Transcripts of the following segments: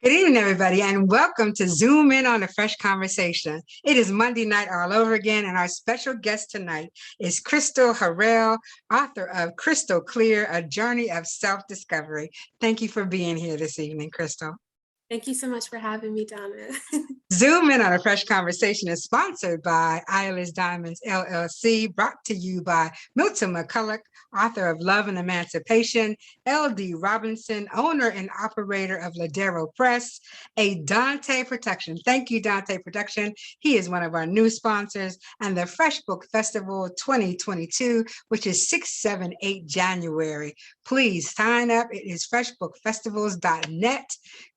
Good evening, everybody, and welcome to Zoom In on a Fresh Conversation. It is Monday night all over again, and our special guest tonight is Crystal Harrell, author of Crystal Clear, A Journey of Self-Discovery. Thank you for being here this evening, Crystal. Thank you so much for having me, Donna. Zoom In on a Fresh Conversation is sponsored by Eyeless Diamonds LLC, brought to you by Milton McCulloch, author of Love and Emancipation, L.D. Robinson, owner and operator of Ladero Press, a Dante Production. Thank you, Dante Production. He is one of our new sponsors, and the F.R.E.S.H Book Festival 2022, which is 6, 7, 8 January. Please sign up. It is freshbookfestivals.net.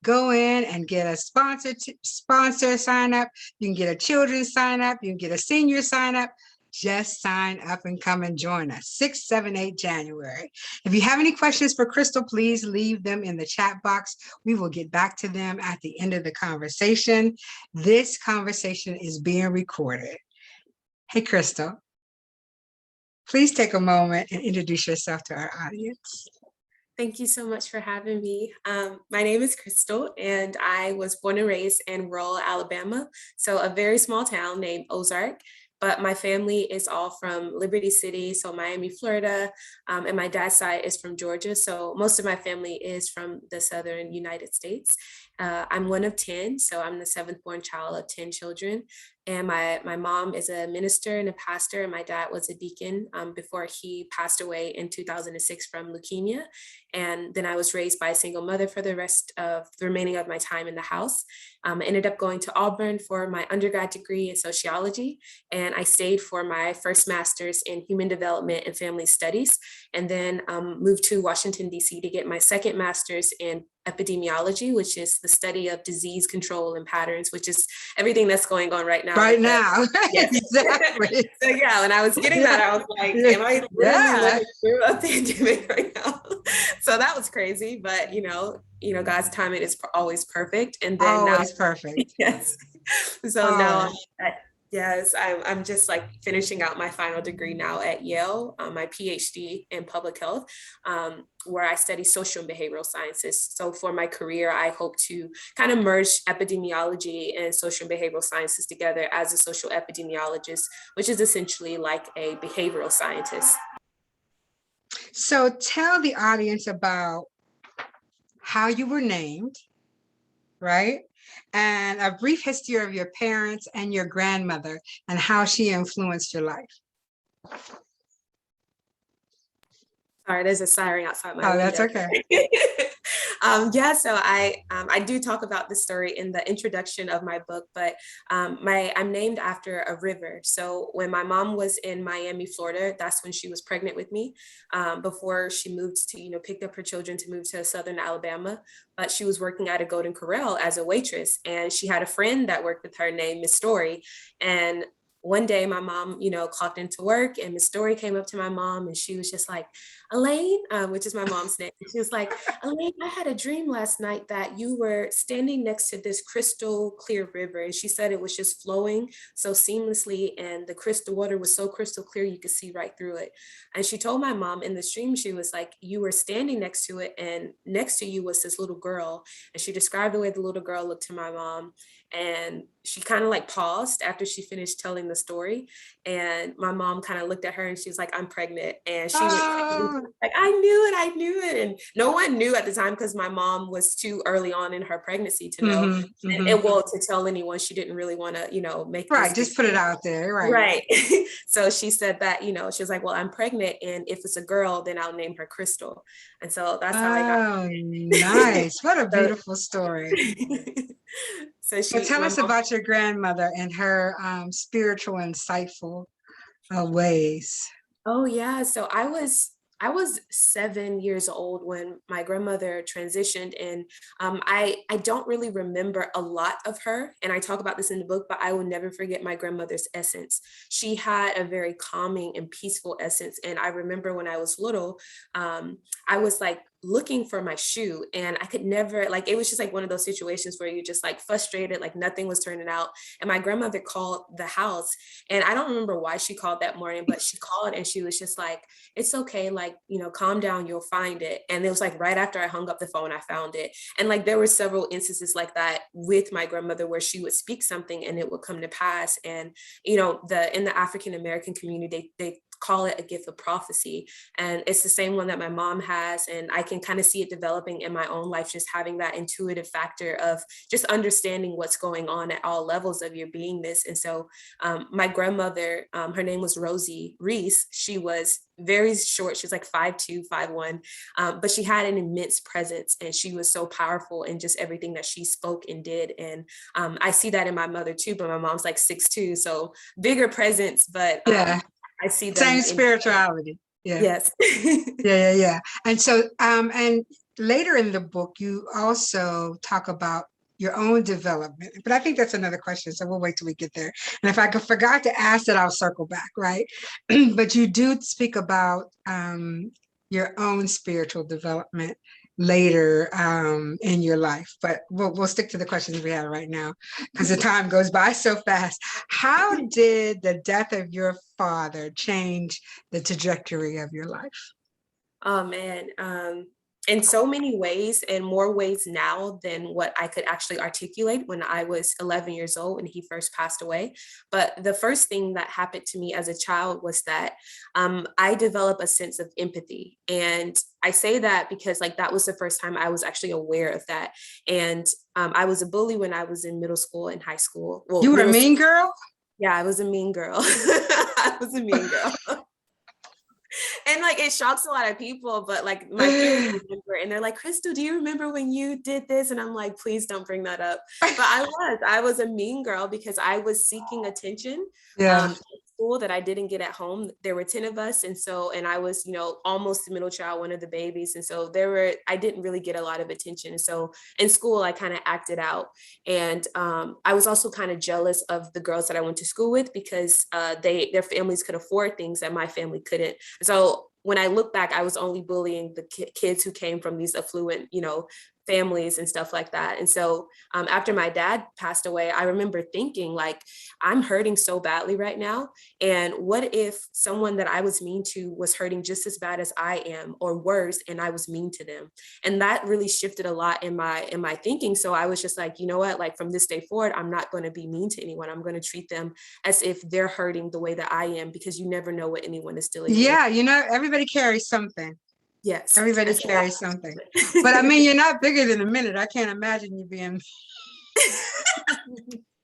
Go in and get a sponsor sign up. You can get a children's sign up. You can get a senior sign up. Just sign up and come and join us. 6, 7, 8 January. If you have any questions for Crystal, please leave them in the chat box. We will get back to them at the end of the conversation. This conversation is being recorded. Hey, Crystal, please take a moment and introduce yourself to our audience. Thank you so much for having me. My name is Crystal, and I was born and raised in rural Alabama, so a very small town named Ozark. But my family is all from Liberty City, so Miami, Florida, and my dad's side is from Georgia. So most of my family is from the southern United States. I'm one of 10, so I'm the seventh born child of 10 children. And my mom is a minister and a pastor, and my dad was a deacon before he passed away in 2006 from leukemia. And then I was raised by a single mother for the remaining of my time in the house. I ended up going to Auburn for my undergrad degree in sociology, and I stayed for my first master's in human development and family studies, and then moved to Washington, D.C. to get my second master's in epidemiology, which is the study of disease control and patterns, which is everything that's going on right now. Right now. Yes. Exactly. So yeah, when I was getting that, I was like, am I literally living through a pandemic right now? So that was crazy, but you know, God's timing is always perfect. And then always perfect. Yes. So now, yes, I'm just like finishing out my final degree now at Yale, my PhD in public health, where I study social and behavioral sciences. So for my career, I hope to kind of merge epidemiology and social and behavioral sciences together as a social epidemiologist, which is essentially like a behavioral scientist. So tell the audience about how you were named, right? And a brief history of your parents and your grandmother and how she influenced your life. Sorry, there's a siren outside my window. That's okay. Yeah, so I do talk about this story in the introduction of my book, but I'm named after a river. So when my mom was in Miami, Florida, that's when she was pregnant with me, before she moved to, picked up her children to move to southern Alabama. But she was working at a Golden Corral as a waitress, and she had a friend that worked with her named Miss Story. And one day my mom, clocked into work, and Miss Story came up to my mom, and she was just like, Elaine, which is my mom's name. She was like, Elaine, I had a dream last night that you were standing next to this crystal clear river. And she said it was just flowing so seamlessly, and the crystal water was so crystal clear you could see right through it. And she told my mom in the dream, she was like, you were standing next to it, and next to you was this little girl. And she described the way the little girl looked to my mom. And she kind of like paused after she finished telling the story. And my mom kind of looked at her and she was like, I'm pregnant. And she was like, I knew it. And no one knew at the time because my mom was too early on in her pregnancy to know. And to tell anyone. She didn't really want to, make right. Just put it out there. Right. So she said that, she was like, well, I'm pregnant, and if it's a girl, then I'll name her Crystal. And so that's how I got. Nice. What a beautiful story. So tell us about your grandmother and her spiritual, insightful ways. Oh yeah, so I was 7 years old when my grandmother transitioned, and I don't really remember a lot of her, and I talk about this in the book, but I will never forget my grandmother's essence. She had a very calming and peaceful essence, and I remember when I was little, I was like looking for my shoe, and I could never, like, it was just like one of those situations where you just like frustrated, like nothing was turning out. And my grandmother called the house, and I don't remember why she called that morning, but she called and she was just like, it's okay, like, calm down, you'll find it. And it was like right after I hung up the phone, I found it. And like there were several instances like that with my grandmother where she would speak something and it would come to pass. And in the African American community, they call it a gift of prophecy. And it's the same one that my mom has. And I can kind of see it developing in my own life, just having that intuitive factor of just understanding what's going on at all levels of your beingness. And so my grandmother, her name was Rosie Reese. She was very short. She was like 5'2", 5'1", but she had an immense presence, and she was so powerful in just everything that she spoke and did. And I see that in my mother too, but my mom's like 6'2", so bigger presence, but Yeah. I see them Same spirituality. Yeah. Yes. Yeah. And so, and later in the book, you also talk about your own development, but I think that's another question. So we'll wait till we get there. And if I forgot to ask it, I'll circle back, right? But you do speak about your own spiritual development later in your life, but we'll stick to the questions we have right now because the time goes by so fast. How did the death of your father change the trajectory of your life? Oh man, in so many ways, and more ways now than what I could actually articulate when I was 11 years old and he first passed away. But the first thing that happened to me as a child was that I developed a sense of empathy. And I say that because like that was the first time I was actually aware of that. And I was a bully when I was in middle school and high school. Well, You were a mean girl? Yeah, I was a mean girl. I was a mean girl. And like it shocks a lot of people, but like my peers remember, and they're like, Crystal, do you remember when you did this? And I'm like, please don't bring that up. But I was a mean girl because I was seeking attention. Yeah. At school that I didn't get at home. There were 10 of us. And I was, almost the middle child, one of the babies. And so I didn't really get a lot of attention. And so in school, I kind of acted out. And I was also kind of jealous of the girls that I went to school with because their families could afford things that my family couldn't. So when I look back, I was only bullying the kids who came from these affluent, families and stuff like that. And so after my dad passed away, I remember thinking like, I'm hurting so badly right now. And what if someone that I was mean to was hurting just as bad as I am or worse, and I was mean to them? And that really shifted a lot in my thinking. So I was just like, you know what, like from this day forward, I'm not going to be mean to anyone. I'm going to treat them as if they're hurting the way that I am, because you never know what anyone is dealing with. Yeah, everybody carries something. Yes. Everybody carries something. But I mean, you're not bigger than a minute. I can't imagine you being.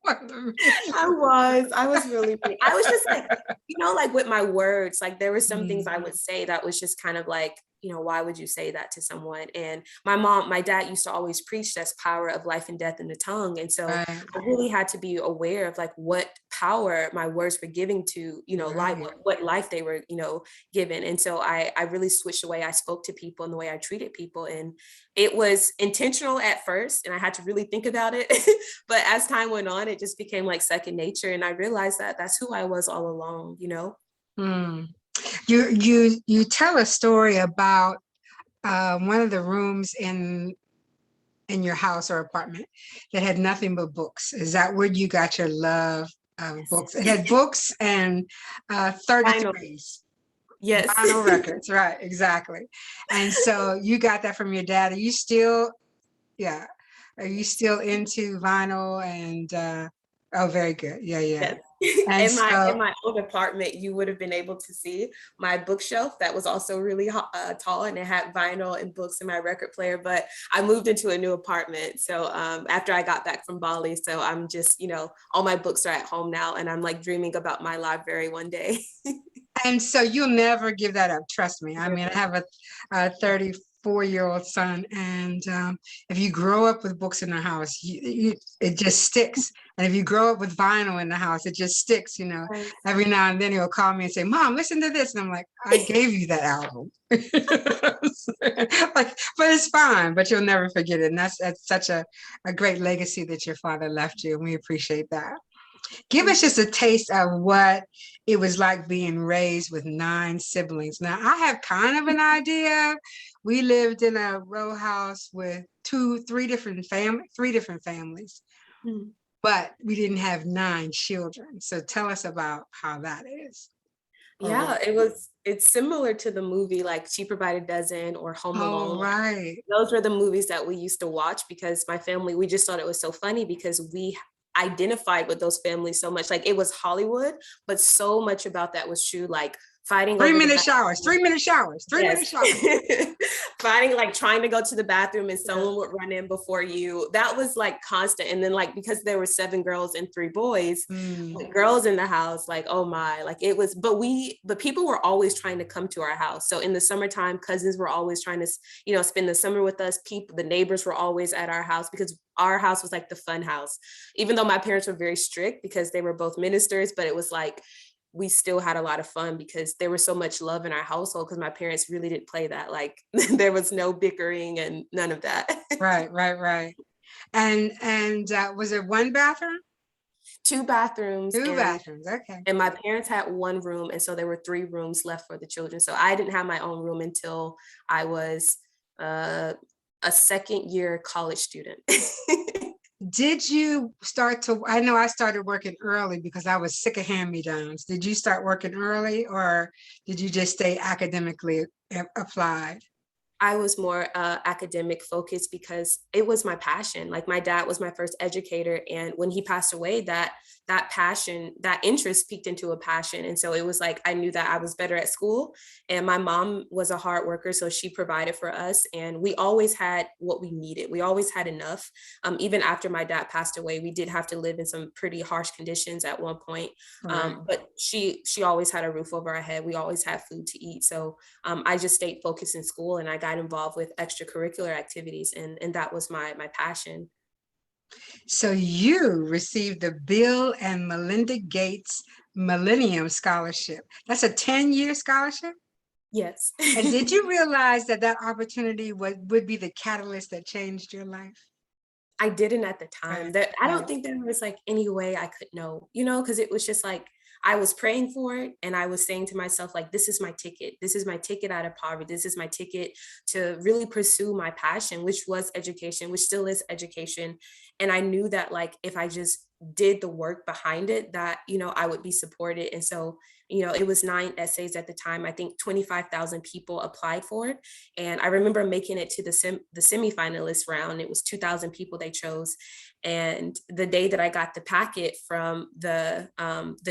I was really, I was just like, like with my words, like there were some things I would say that was just kind of like, why would you say that to someone? And my dad used to always preach this power of life and death in the tongue. And so Right. I really had to be aware of like what power my words were giving to, life, what life they were, given. And so I really switched the way I spoke to people and the way I treated people. And it was intentional at first, and I had to really think about it. But as time went on, it just became like second nature. And I realized that that's who I was all along, Mm. You tell a story about one of the rooms in your house or apartment that had nothing but books. Is that where you got your love of books? It had books and 33s. Yes. Vinyl records, right, exactly. And so you got that from your dad. Are you still into vinyl? And oh, very good. Yeah. Yes. And In my old apartment, you would have been able to see my bookshelf that was also really tall, and it had vinyl and books in my record player. But I moved into a new apartment, so after I got back from Bali, so I'm just all my books are at home now, and I'm like dreaming about my library one day. And so you'll never give that up. Trust me. I mean, I have a 34-year-old son, and if you grow up with books in the house, it just sticks. And if you grow up with vinyl in the house, it just sticks. Right. Every now and then he'll call me and say, "Mom, listen to this," and I'm like, "I gave you that album." But it's fine. But you'll never forget it. And that's such a great legacy that your father left you, and we appreciate that. Give us just a taste of what it was like being raised with 9 siblings. Now, I have kind of an idea. We lived in a row house with three different families, Mhm. but we didn't have 9 children. So tell us about how that is. Or Yeah, what? it's similar to the movie like Cheaper by the Dozen or Home Oh, Alone. right. Those were the movies that we used to watch because my family, we just thought it was so funny because we identified with those families so much. Like it was Hollywood, but so much about that was true, like fighting Three over the minute showers, bathroom. 3 minute showers, 3 minute Yes. showers. Fighting, like trying to go to the bathroom and Yeah. someone would run in before you. That was like constant. And then like because there were 7 girls and 3 boys, Mm, like girls in the house, like oh my, like it was, but people were always trying to come to our house. So in the summertime, cousins were always trying to, spend the summer with us. People, the neighbors were always at our house because our house was like the fun house. Even though my parents were very strict because they were both ministers, but it was like we still had a lot of fun because there was so much love in our household because my parents really didn't play that. Like there was no bickering and none of that. right, right, right. And was it one bathroom? 2 bathrooms, Two and bathrooms. Okay. my parents had 1 room, and so there were 3 rooms left for the children. So I didn't have my own room until I was uh, a second year college student. Did you start to, I know I started working early because I was sick of hand-me-downs. Did you start working early or did you just stay academically applied? I was more academic focused because it was my passion. Like my dad was my first educator, and when he passed away, that passion, that interest peaked into a passion. And so it was like I knew that I was better at school, and my mom was a hard worker, so she provided for us, and we always had what we needed. We always had enough. Even after my dad passed away, we did have to live in some pretty harsh conditions at one point, Right. but she always had a roof over our head. We always had food to eat. So I just stayed focused in school, and I got involved with extracurricular activities, and that was my passion. So you received the Bill and Melinda Gates Millennium Scholarship. That's a 10-year scholarship? Yes. And did you realize that that opportunity would be the catalyst that changed your life? I didn't at the time. Right, That I don't right. think there was like any way I could know, because it was just like I was praying for it and I was saying to myself, like, this is my ticket. This is my ticket out of poverty. This is my ticket to really pursue my passion, which was education, which still is education. And I knew that like if I just did the work behind it, that, I would be supported. And so, it was 9 essays at the time. I think 25,000 people applied for it. And I remember making it to the semifinalist round. It was 2,000 people they chose. And the day that I got the packet from the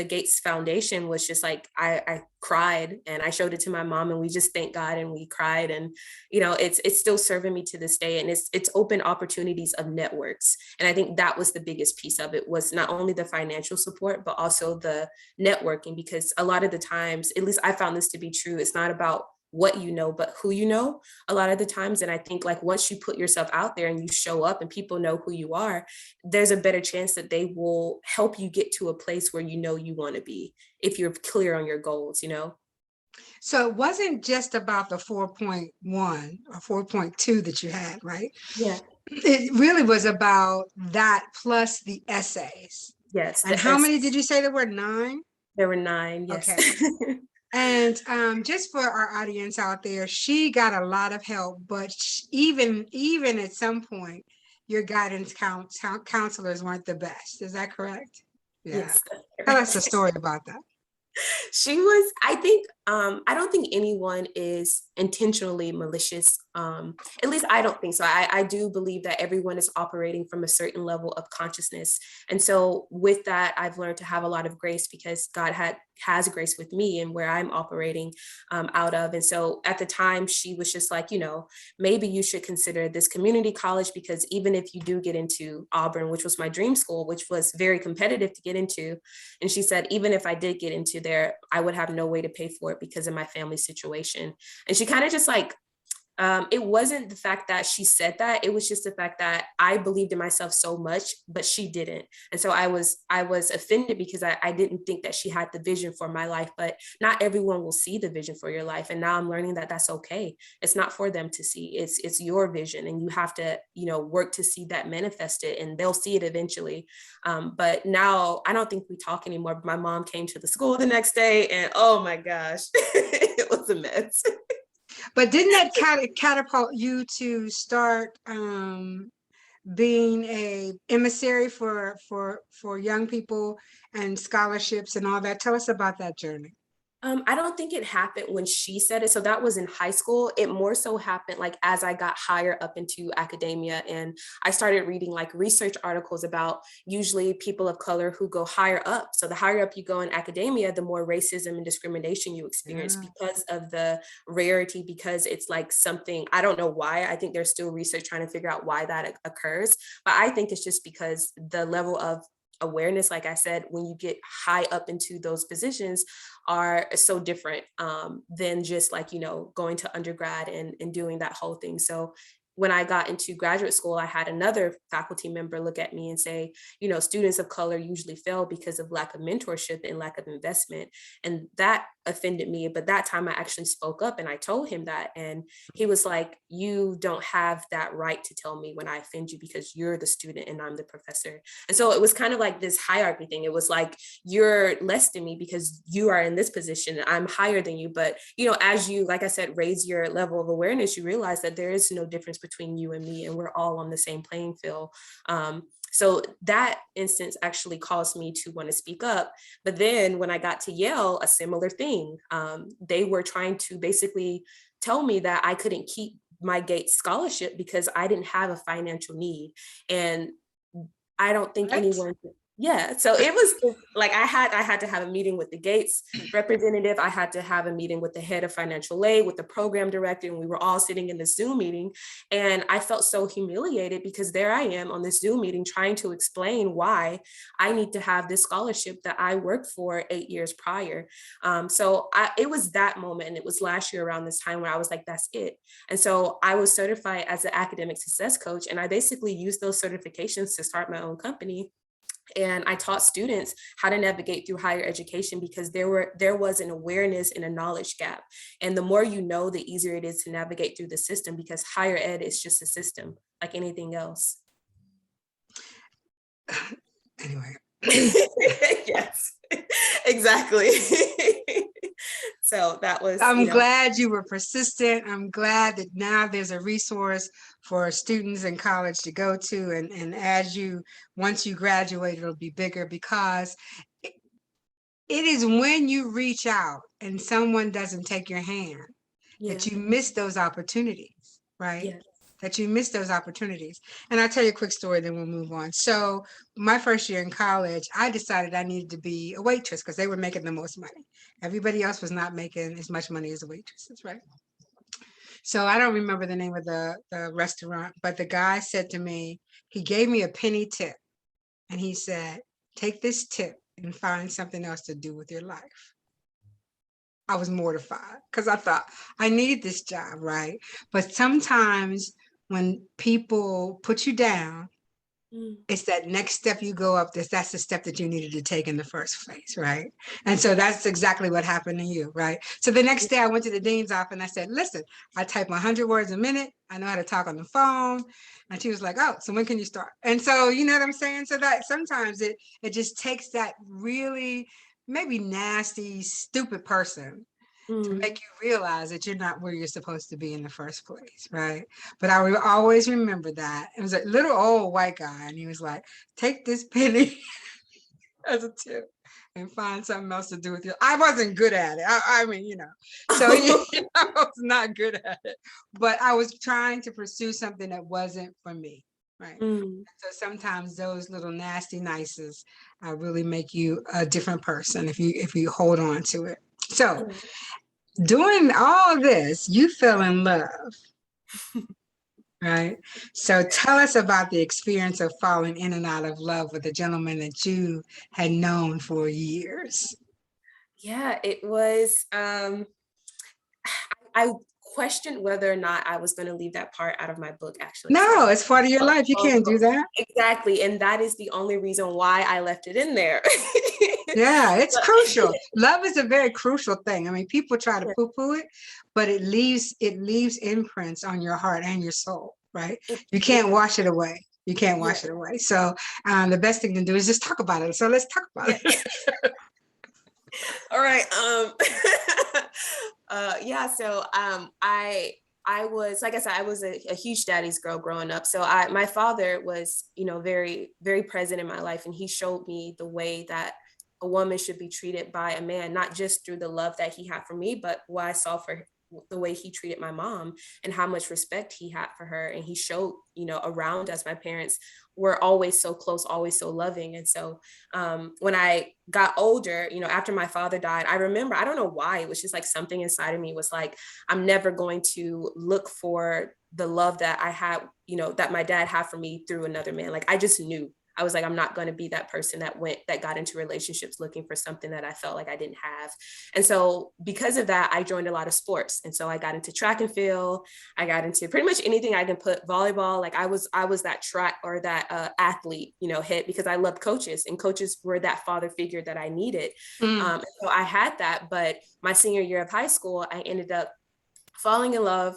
Gates Foundation was just like I cried and I showed it to my mom and we just thanked God and we cried. And it's still serving me to this day, and it's open opportunities of networks. And I think that was the biggest piece of it, was not only the financial support but also the networking, because a lot of the times, at least I found this to be true, it's not about what you know, but who you know a lot of the times. And I think like once you put yourself out there and you show up and people know who you are, there's a better chance that they will help you get to a place where you want to be if you're clear on your goals. So it wasn't just about the 4.1 or 4.2 that you had, right? Yeah. It really was about that plus the essays. Yes. And how many did you say there were? 9? There were 9. Yes. Okay. And just for our audience out there, she got a lot of help, but even at some point, your guidance counselors weren't the best. Is that correct? Yeah. Yes. Tell us a story about that. She was, I think, I don't think anyone is intentionally malicious. At least I don't think so. I do believe that everyone is operating from a certain level of consciousness. And so with that, I've learned to have a lot of grace because God has grace with me and where I'm operating out of. And so at the time, she was just like, maybe you should consider this community college, because even if you do get into Auburn, which was my dream school, which was very competitive to get into, and she said, even if I did get into there, I would have no way to pay for it because of my family situation. And she kind of just like It wasn't the fact that she said that. It was just the fact that I believed in myself so much, but she didn't. And so I was offended because I didn't think that she had the vision for my life, but not everyone will see the vision for your life. And now I'm learning that that's okay. It's not for them to see. It's your vision, and you have to, work to see that manifested, and they'll see it eventually. But now I don't think we talk anymore. My mom came to the school the next day, and oh my gosh, it was a mess. But didn't that catapult you to start being a emissary for young people and scholarships and all that? Tell us about that journey. I don't think it happened when she said it. So that was in high school. It more so happened like as I got higher up into academia, and I started reading like research articles about usually people of color who go higher up. So the higher up you go in academia, the more racism and discrimination you experience Yeah. because of the rarity, because it's like something, I don't know why. I think there's still research trying to figure out why that occurs. But I think it's just because the level of awareness, like I said, when you get high up into those positions, are so different than just like, going to undergrad and doing that whole thing. So when I got into graduate school, I had another faculty member look at me and say, students of color usually fail because of lack of mentorship and lack of investment. And that offended me. But that time I actually spoke up and I told him that. And he was like, you don't have that right to tell me when I offend you, because you're the student and I'm the professor. And so it was kind of like this hierarchy thing. It was like, you're less than me because you are in this position, I'm higher than you. But, as you, like I said, raise your level of awareness, you realize that there is no difference between you and me, and we're all on the same playing field. So that instance actually caused me to want to speak up. But then when I got to Yale, a similar thing. They were trying to basically tell me that I couldn't keep my Gates scholarship because I didn't have a financial need. And I don't think What? anyone, yeah. So it was like I had to have a meeting with the Gates representative. I had to have a meeting with the head of financial aid, with the program director, and we were all sitting in this Zoom meeting. And I felt so humiliated because there I am on this Zoom meeting trying to explain why I need to have this scholarship that I worked for 8 years prior. It was that moment, and it was last year around this time where I was like, that's it. And so I was certified as an academic success coach, and I basically used those certifications to start my own company. And I taught students how to navigate through higher education because there was an awareness and a knowledge gap. And the more you know, the easier it is to navigate through the system, because higher ed is just a system like anything else. Anyway. Yes, exactly. So that was, I'm glad you were persistent. I'm glad that now there's a resource for students in college to go to. And once you graduate, it'll be bigger, because it is when you reach out and someone doesn't take your hand that you miss those opportunities, right? yeah. That you miss those opportunities. And I'll tell you a quick story, then we'll move on. So my first year in college, I decided I needed to be a waitress because they were making the most money. Everybody else was not making as much money as the waitresses, right? So I don't remember the name of the restaurant, but the guy said to me, he gave me a penny tip, and he said, take this tip and find something else to do with your life. I was mortified because I thought I need this job, right? But sometimes when people put you down, it's that next step you go up, that's the step that you needed to take in the first place, right? And so that's exactly what happened to you, right? So the next day I went to the dean's office and I said, listen, I type 100 words a minute. I know how to talk on the phone. And she was like, oh, so when can you start? And so, you know what I'm saying? So that sometimes it just takes that really maybe nasty, stupid person to make you realize that you're not where you're supposed to be in the first place, right? But I will always remember that. It was a little old white guy, and he was like, take this penny as a tip and find something else to do with it. I wasn't good at it. I mean, so I was not good at it, but I was trying to pursue something that wasn't for me, right? So sometimes those little nasty nices really make you a different person if you hold on to it. So doing all this, you fell in love, right? So tell us about the experience of falling in and out of love with a gentleman that you had known for years. Yeah, it was. I questioned whether or not I was going to leave that part out of my book, actually. No, So it's part of your life. You can't do that. exactly. And that is the only reason why I left it in there. Yeah, it's crucial. Love is a very crucial thing. I mean, people try to poo-poo it, but it leaves imprints on your heart and your soul, right? You can't wash it away. You can't Yeah. wash it away. So the best thing to do is just talk about it. So let's talk about Yeah. it. All right. Yeah. So I was, like I said, I was a huge daddy's girl growing up. So my father was, very, very present in my life. And he showed me the way that a woman should be treated by a man, not just through the love that he had for me, but what I saw for the way he treated my mom and how much respect he had for her. And he showed, around us, my parents were always so close, always so loving. And so when I got older, after my father died, I remember, I don't know why, it was just like something inside of me was like, I'm never going to look for the love that I had, that my dad had for me through another man. Like, I just knew. I was like, I'm not going to be that person that got into relationships looking for something that I felt like I didn't have. And so because of that, I joined a lot of sports. And so I got into track and field. I got into pretty much anything I can put volleyball. Like I was that track or that athlete, hit, because I loved coaches, and coaches were that father figure that I needed. So I had that, but my senior year of high school, I ended up falling in love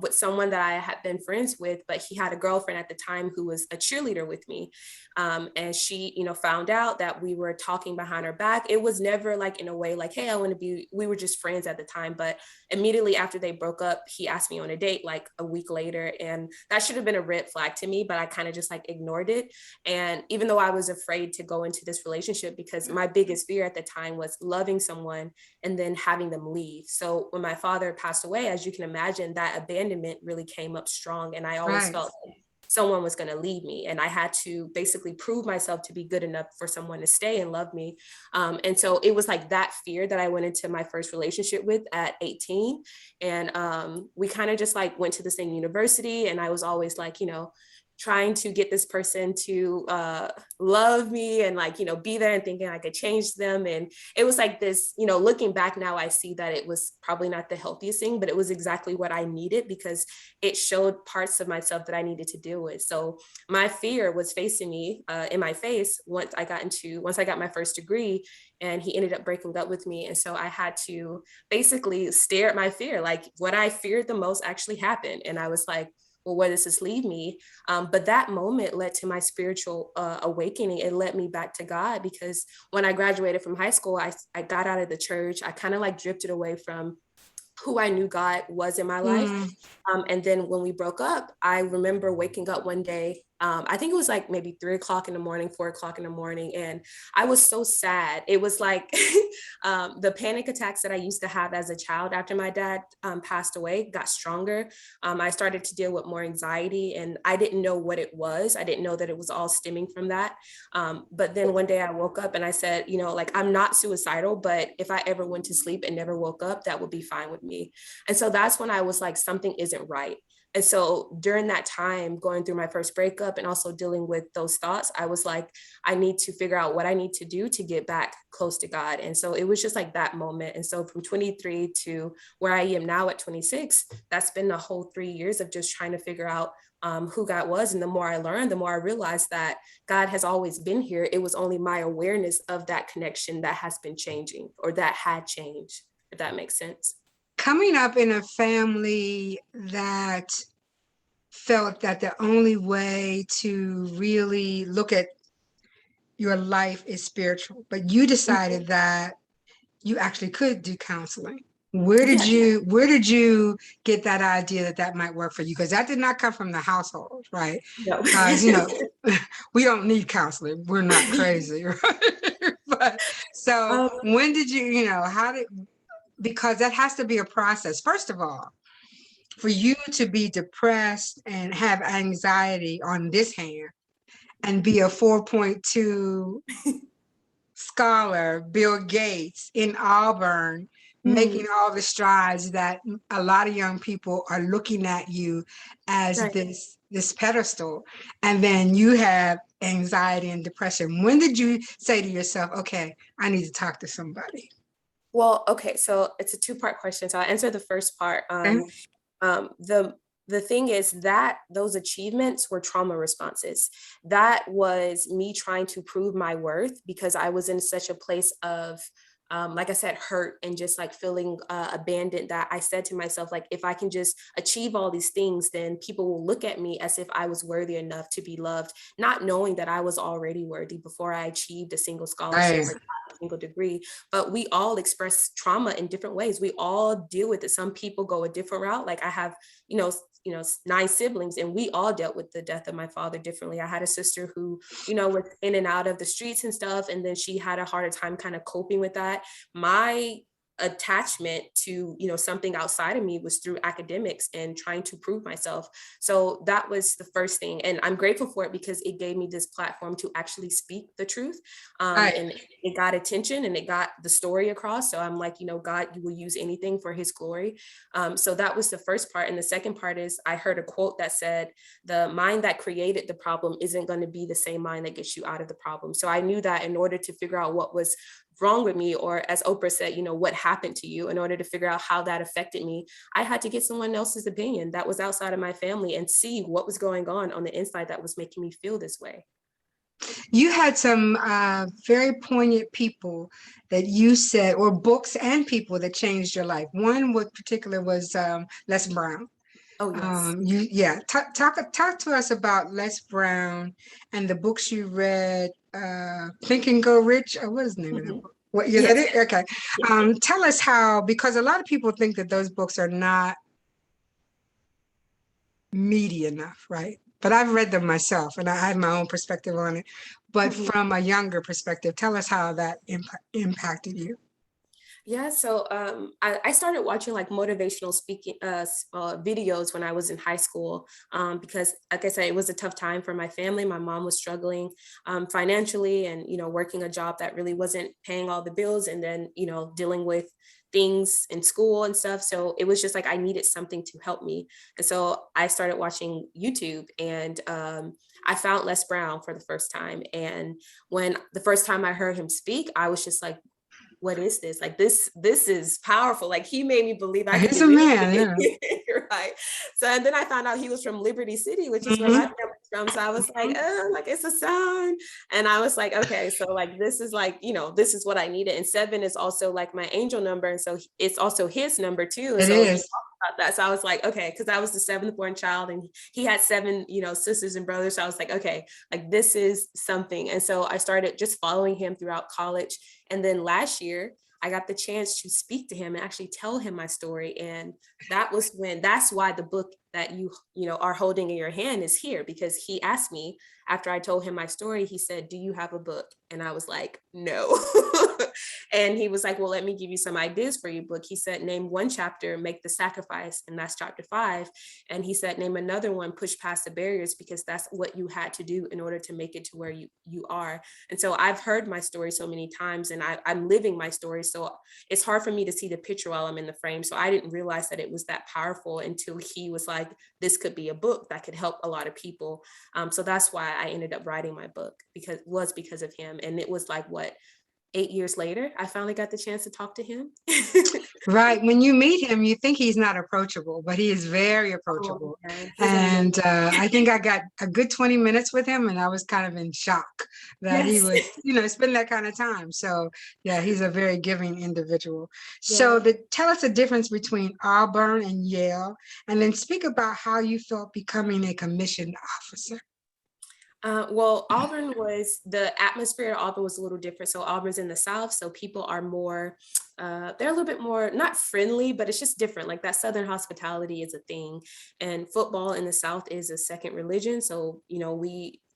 with someone that I had been friends with, but he had a girlfriend at the time who was a cheerleader with me. And she, found out that we were talking behind her back. It was never like in a way like, hey, we were just friends at the time. But immediately after they broke up, he asked me on a date like a week later. And that should have been a red flag to me, but I kind of just like ignored it. And even though I was afraid to go into this relationship, because my biggest fear at the time was loving someone and then having them leave. So when my father passed away, as you can imagine, that abandonment really came up strong. And I always Right. felt like someone was going to leave me. And I had to basically prove myself to be good enough for someone to stay and love me. And so it was like that fear that I went into my first relationship with at 18. And we kind of just like went to the same university. And I was always like, trying to get this person to love me and like, be there, and thinking I could change them. And it was like this, looking back now, I see that it was probably not the healthiest thing, but it was exactly what I needed, because it showed parts of myself that I needed to deal with. So my fear was facing me in my face once I got my first degree, and he ended up breaking up with me. And so I had to basically stare at my fear. Like, what I feared the most actually happened. And I was like, well, where does this leave me? But that moment led to my spiritual awakening. It led me back to God, because when I graduated from high school, I got out of the church. I kind of like drifted away from who I knew God was in my life. And then when we broke up, I remember waking up one day. I think it was like maybe 3 o'clock in the morning, 4 o'clock in the morning. And I was so sad. It was like the panic attacks that I used to have as a child after my dad passed away got stronger. I started to deal with more anxiety, and I didn't know what it was. I didn't know that it was all stemming from that. But then one day I woke up and I said, like, I'm not suicidal, but if I ever went to sleep and never woke up, that would be fine with me. And so that's when I was like, something isn't right. And so during that time, going through my first breakup and also dealing with those thoughts, I was like, I need to figure out what I need to do to get back close to God. And so it was just like that moment. And so from 23 to where I am now at 26, that's been the whole 3 years of just trying to figure out who God was. And the more I learned, the more I realized that God has always been here. It was only my awareness of that connection that has been changing, or that had changed, if that makes sense. Coming up in a family that felt that the only way to really look at your life is spiritual, but you decided that you actually could do counseling. Where did Yeah. you get that idea that that might work for you? Because that did not come from the household, right? No. Because we don't need counseling. We're not crazy, right? But so um, when did how did, because that has to be a process. First of all, for you to be depressed and have anxiety on this hand and be a 4.2 scholar, Bill Gates in Auburn, making all the strides that a lot of young people are looking at you as right. this pedestal, and then you have anxiety and depression. When did you say to yourself, okay, I need to talk to somebody? Well, okay, so it's a two-part question. So I'll answer the first part. Okay. The thing is that those achievements were trauma responses. That was me trying to prove my worth because I was in such a place of like I said, hurt and just like feeling abandoned, that I said to myself, like, if I can just achieve all these things, then people will look at me as if I was worthy enough to be loved, not knowing that I was already worthy before I achieved a single scholarship Right. or got a single degree. But we all express trauma in different ways. We all deal with it. Some people go a different route. Like I have, nine siblings, and we all dealt with the death of my father differently. I had a sister who, was in and out of the streets and stuff, and then she had a harder time kind of coping with that. My attachment to something outside of me was through academics and trying to prove myself. So that was the first thing, and I'm grateful for it because it gave me this platform to actually speak the truth. Right. And it got attention and it got the story across. So I'm like, God, you will use anything for his glory. So that was the first part. And the second part is I heard a quote that said, the mind that created the problem isn't going to be the same mind that gets you out of the problem. So I knew that in order to figure out what was wrong with me, or as Oprah said, what happened to you, in order to figure out how that affected me, I had to get someone else's opinion that was outside of my family and see what was going on the inside that was making me feel this way. You had some very poignant people that you said, or books and people that changed your life. One with particular was Les Brown. Oh, yes. Talk to us about Les Brown and the books you read. Think and Go Rich. What is the name of that Mhm. book? What, is that Yes. it? Okay. Yes. Tell us how, because a lot of people think that those books are not meaty enough, right? But I've read them myself and I have my own perspective on it. But Mhm. from a younger perspective, tell us how that impacted you. Yeah, so I started watching like motivational speaking videos when I was in high school, because, like I said, it was a tough time for my family. My mom was struggling financially, and working a job that really wasn't paying all the bills, and then dealing with things in school and stuff. So it was just like I needed something to help me, and so I started watching YouTube, and I found Les Brown for the first time. And when the first time I heard him speak, I was just like, what is this? Like this is powerful. Like he made me believe I could He's do a man, yeah. anything. Right. So and then I found out he was from Liberty City, which is where my Mhm, family's from. So I was like, mhm. oh, like it's a sign. And I was like, okay, so like this is like, this is what I needed. And 7 is also like my angel number. And so it's also his number too. And It so he is. talked about that. So I was like, okay, because I was the 7th born child and he had 7, sisters and brothers. So I was like, okay, like this is something. And so I started just following him throughout college. And then last year, I got the chance to speak to him and actually tell him my story. And that's why the book that you are holding in your hand is here, because he asked me after I told him my story, he said, do you have a book? And I was like, no. And he was like, well, let me give you some ideas for your book. He said, name one chapter, make the sacrifice. And that's chapter 5. And he said, name another one, push past the barriers, because that's what you had to do in order to make it to where you are. And so I've heard my story so many times, and I'm living my story. So it's hard for me to see the picture while I'm in the frame. So I didn't realize that it was that powerful until he was like, this could be a book that could help a lot of people. So that's why I ended up writing my book, because of him. And it was like, what, 8 years later, I finally got the chance to talk to him. Right. When you meet him, you think he's not approachable, but he is very Oh, approachable. yeah, he's And amazing. I think I got a good 20 minutes with him, and I was kind of in shock that he Yes. would, spend that kind of time. So, yeah, he's a very giving individual. So, Yeah. tell us the difference between Auburn and Yale, and then speak about how you felt becoming a commissioned officer. Well, the atmosphere at Auburn was a little different. So Auburn's in the South, so people are more, they're a little bit more, not friendly, but it's just different. Like that Southern hospitality is a thing. And football in the South is a second religion. So, they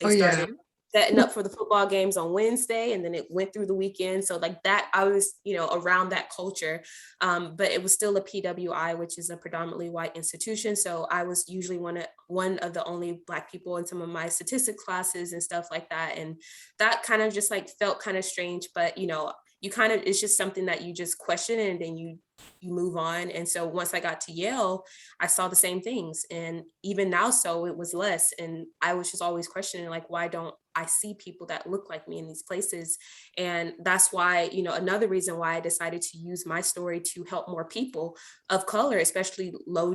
Oh, yeah. started setting up for the football games on Wednesday, and then it went through the weekend. So like that, I was, around that culture. But it was still a PWI, which is a predominantly white institution. So I was usually one of the only Black people in some of my statistics classes and stuff like that. And that kind of just like felt kind of strange, but you kind of, it's just something that you just question, and then you move on. And so once I got to Yale, I saw the same things. And even now, so it was less. And I was just always questioning, like, why don't I see people that look like me in these places. And that's why, another reason why I decided to use my story to help more people of color, especially low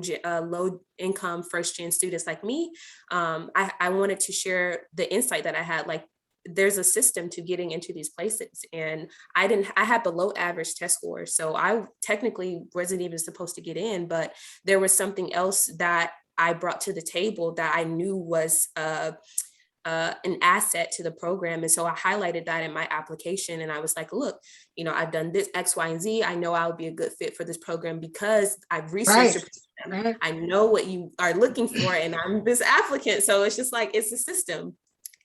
income first gen students like me. I wanted to share the insight that I had, like, there's a system to getting into these places. And I had below average test scores. So I technically wasn't even supposed to get in, but there was something else that I brought to the table that I knew was an asset to the program. And so I highlighted that in my application. And I was like, look, I've done this X, Y, and Z. I know I'll be a good fit for this program because I've researched the program. Right. I know what you are looking for, and I'm this applicant. So it's just like, it's a system.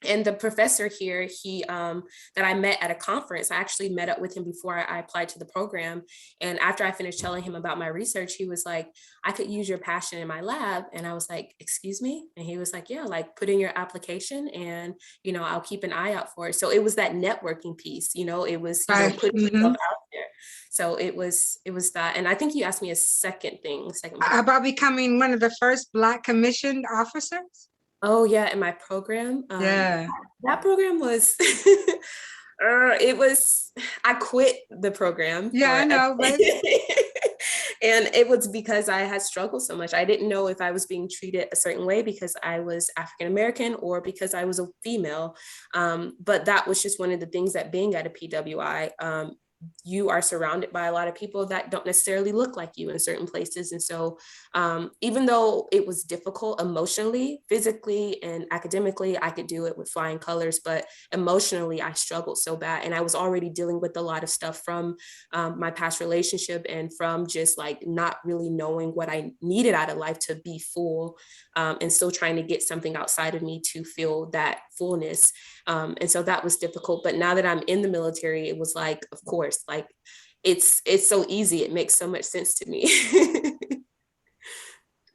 And the professor here, he that I met at a conference, I actually met up with him before I applied to the program. And after I finished telling him about my research, he was like, I could use your passion in my lab. And I was like, excuse me? And he was like, yeah, like, put in your application and, I'll keep an eye out for it. So it was that networking piece, it was, Right. putting yourself out there. So it was that. And I think you asked me a second part. About becoming one of the first Black commissioned officers. Oh yeah, in my program. Yeah. That program was I quit the program Yeah, I know, but and it was because I had struggled so much. I didn't know if I was being treated a certain way because I was African American or because I was a female. But that was just one of the things that being at a PWI, you are surrounded by a lot of people that don't necessarily look like you in certain places. And so even though it was difficult emotionally, physically, and academically, I could do it with flying colors, but emotionally, I struggled so bad. And I was already dealing with a lot of stuff from my past relationship and from just like not really knowing what I needed out of life to be full, and still trying to get something outside of me to feel that fullness. And so that was difficult. But now that I'm in the military, it was like, of course, like it's so easy. It makes so much sense to me.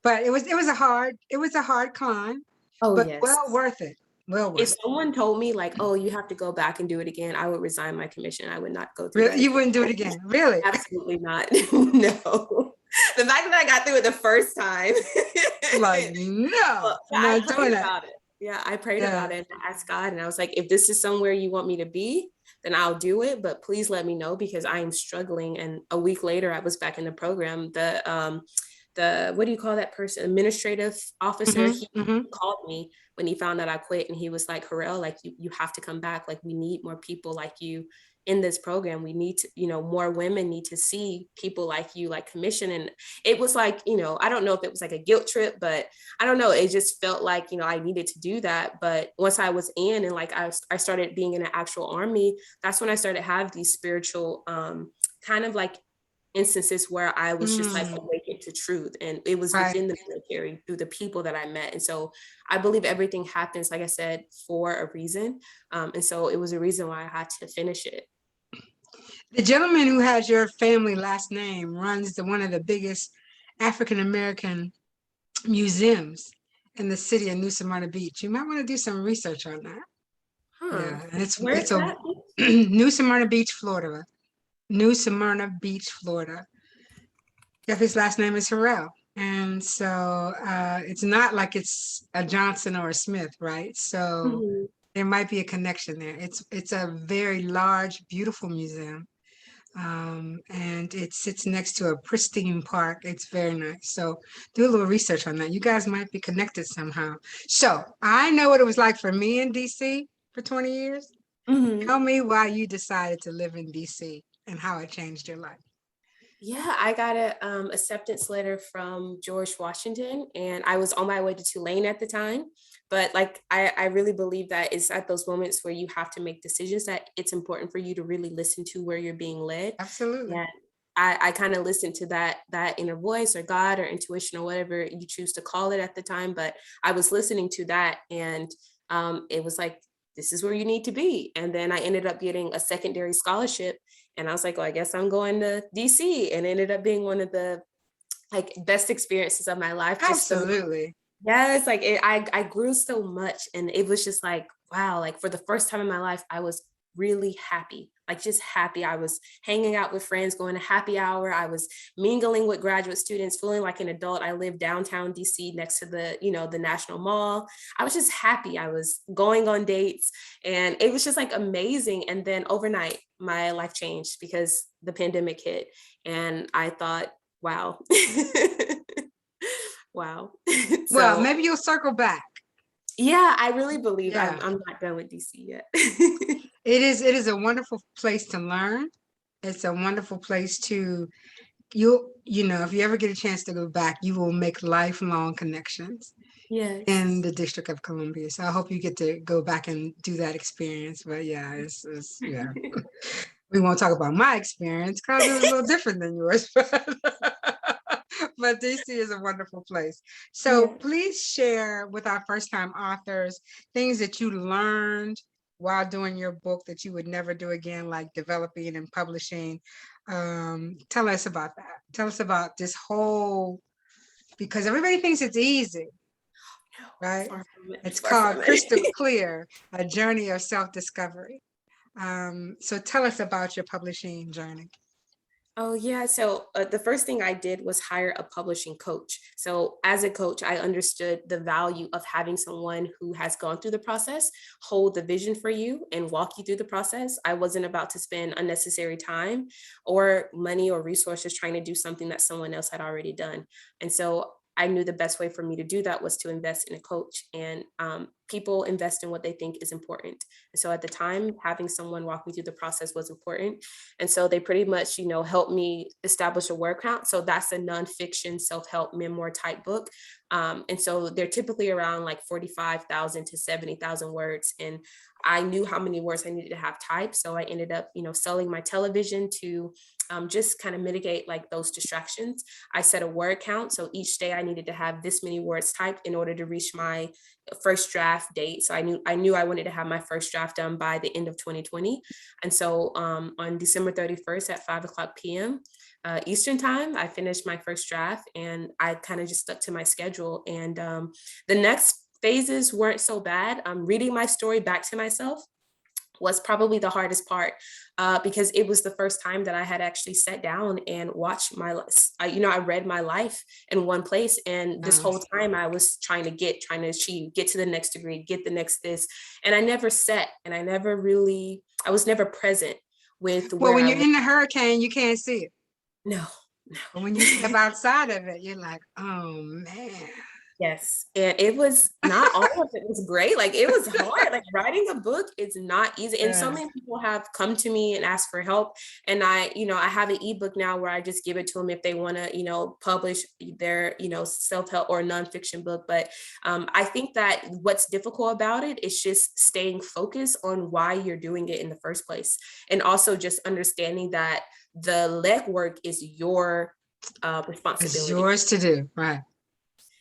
but it was a hard climb, Oh, but yes. well worth it. Well worth If someone told me like, oh, you have to go back and do it again, I would resign my commission. I would not go through it. that You again. wouldn't do it again, really? Absolutely not. No. The fact that I got through it the first time. Like, no, I'm I not doing prayed that. about it. Yeah, I prayed Yeah. about it and asked God, and I was like, if this is somewhere you want me to be, then I'll do it. But please let me know because I am struggling. And a week later, I was back in the program. The what do you call that person? Administrative officer. He called me when he found out I quit, and he was like, Harrell, like you have to come back. Like we need more people like you in this program. We need to, more women need to see people like you, like commission. And it was like, I don't know if it was like a guilt trip, but I don't know. It just felt like, I needed to do that. But once I was in and like I started being in an actual army, that's when I started to have these spiritual kind of like instances where I was just like awakened to truth. And it was Right. within the military through the people that I met. And so I believe everything happens, like I said, for a reason. And so it was a reason why I had to finish it. The gentleman who has your family last name runs one of the biggest African-American museums in the city of New Smyrna Beach. You might want to do some research on that. Yeah, and Where is that? New Smyrna Beach, Florida. New Smyrna Beach, Florida. If his last name is Harrell. And so it's not like it's a Johnson or a Smith, right? So there might be a connection there. It's a very large, beautiful museum. And it sits next to a pristine park. It's very nice. So do a little research on that. You guys might be connected somehow. So I know what it was like for me in DC for 20 years. Tell me why you decided to live in DC and how it changed your life. Yeah, I got a acceptance letter from George Washington, and I was on my way to Tulane at the time. But like, I really believe that it's at those moments where you have to make decisions that it's important for you to really listen to where you're being led. Absolutely. And I kind of listened to that inner voice or God or intuition or whatever you choose to call it at the time. But I was listening to that, and it was like, this is where you need to be. And then I ended up getting a secondary scholarship. And I was like, well, I guess I'm going to DC, and it ended up being one of the like best experiences of my life. Absolutely. Yes, like I grew so much, and it was just like, wow, like for the first time in my life, I was really happy. like just happy. I was hanging out with friends, going to happy hour. I was mingling with graduate students, feeling like an adult. I lived downtown DC next to the, the National Mall. I was just happy. I was going on dates, and it was just like amazing. And then overnight, my life changed because the pandemic hit, and I thought, wow. Wow. Well, So maybe you'll circle back. yeah, I really believe Yeah. I'm not done with DC yet. It is a wonderful place to learn. It's a wonderful place to if you ever get a chance to go back, you will make lifelong connections in Yes. the District of Columbia. So I hope you get to go back and do that experience. But yeah, yeah. We won't talk about my experience because it was a little different than yours. But DC is a wonderful place. So Yeah. please share with our first time authors things that you learned while doing your book that you would never do again, like developing and publishing. Tell us about that. Tell us about this whole, because everybody thinks it's easy, No, right? far from it. It's Far called from Crystal it. Clear, A Journey of Self-Discovery. So tell us about your publishing journey. Oh, yeah. So the first thing I did was hire a publishing coach. So as a coach, I understood the value of having someone who has gone through the process, hold the vision for you and walk you through the process. I wasn't about to spend unnecessary time or money or resources trying to do something that someone else had already done. And so I knew the best way for me to do that was to invest in a coach, and people invest in what they think is important. And so at the time, having someone walk me through the process was important. And so they pretty much, helped me establish a word count. So that's a nonfiction self-help memoir type book. And so they're typically around like 45,000 to 70,000 words. And I knew how many words I needed to have typed. So I ended up, selling my television to just kind of mitigate like those distractions. I set a word count. So each day I needed to have this many words typed in order to reach my first draft date. So I knew I wanted to have my first draft done by the end of 2020. And so on December 31st at 5:00 p.m. Eastern time, I finished my first draft, and I kind of just stuck to my schedule. And the next phases weren't so bad. Reading my story back to myself was probably the hardest part, because it was the first time that I had actually sat down and watched I read my life in one place. And this whole time I was trying to achieve, get to the next degree, get the next this. And I never sat, and I was never present with Well, where when I you're was. in the hurricane, you can't see it. No, no. But when you step outside of it, you're like, oh man. Yes. And it was not all of it was great. Like it was hard. Like writing a book is not easy. And so Yeah. many people have come to me and asked for help. And I have an ebook now where I just give it to them if they want to, publish their, self-help or nonfiction book. But I think that what's difficult about it is just staying focused on why you're doing it in the first place. And also just understanding that the legwork is your It's responsibility. yours to do. Right.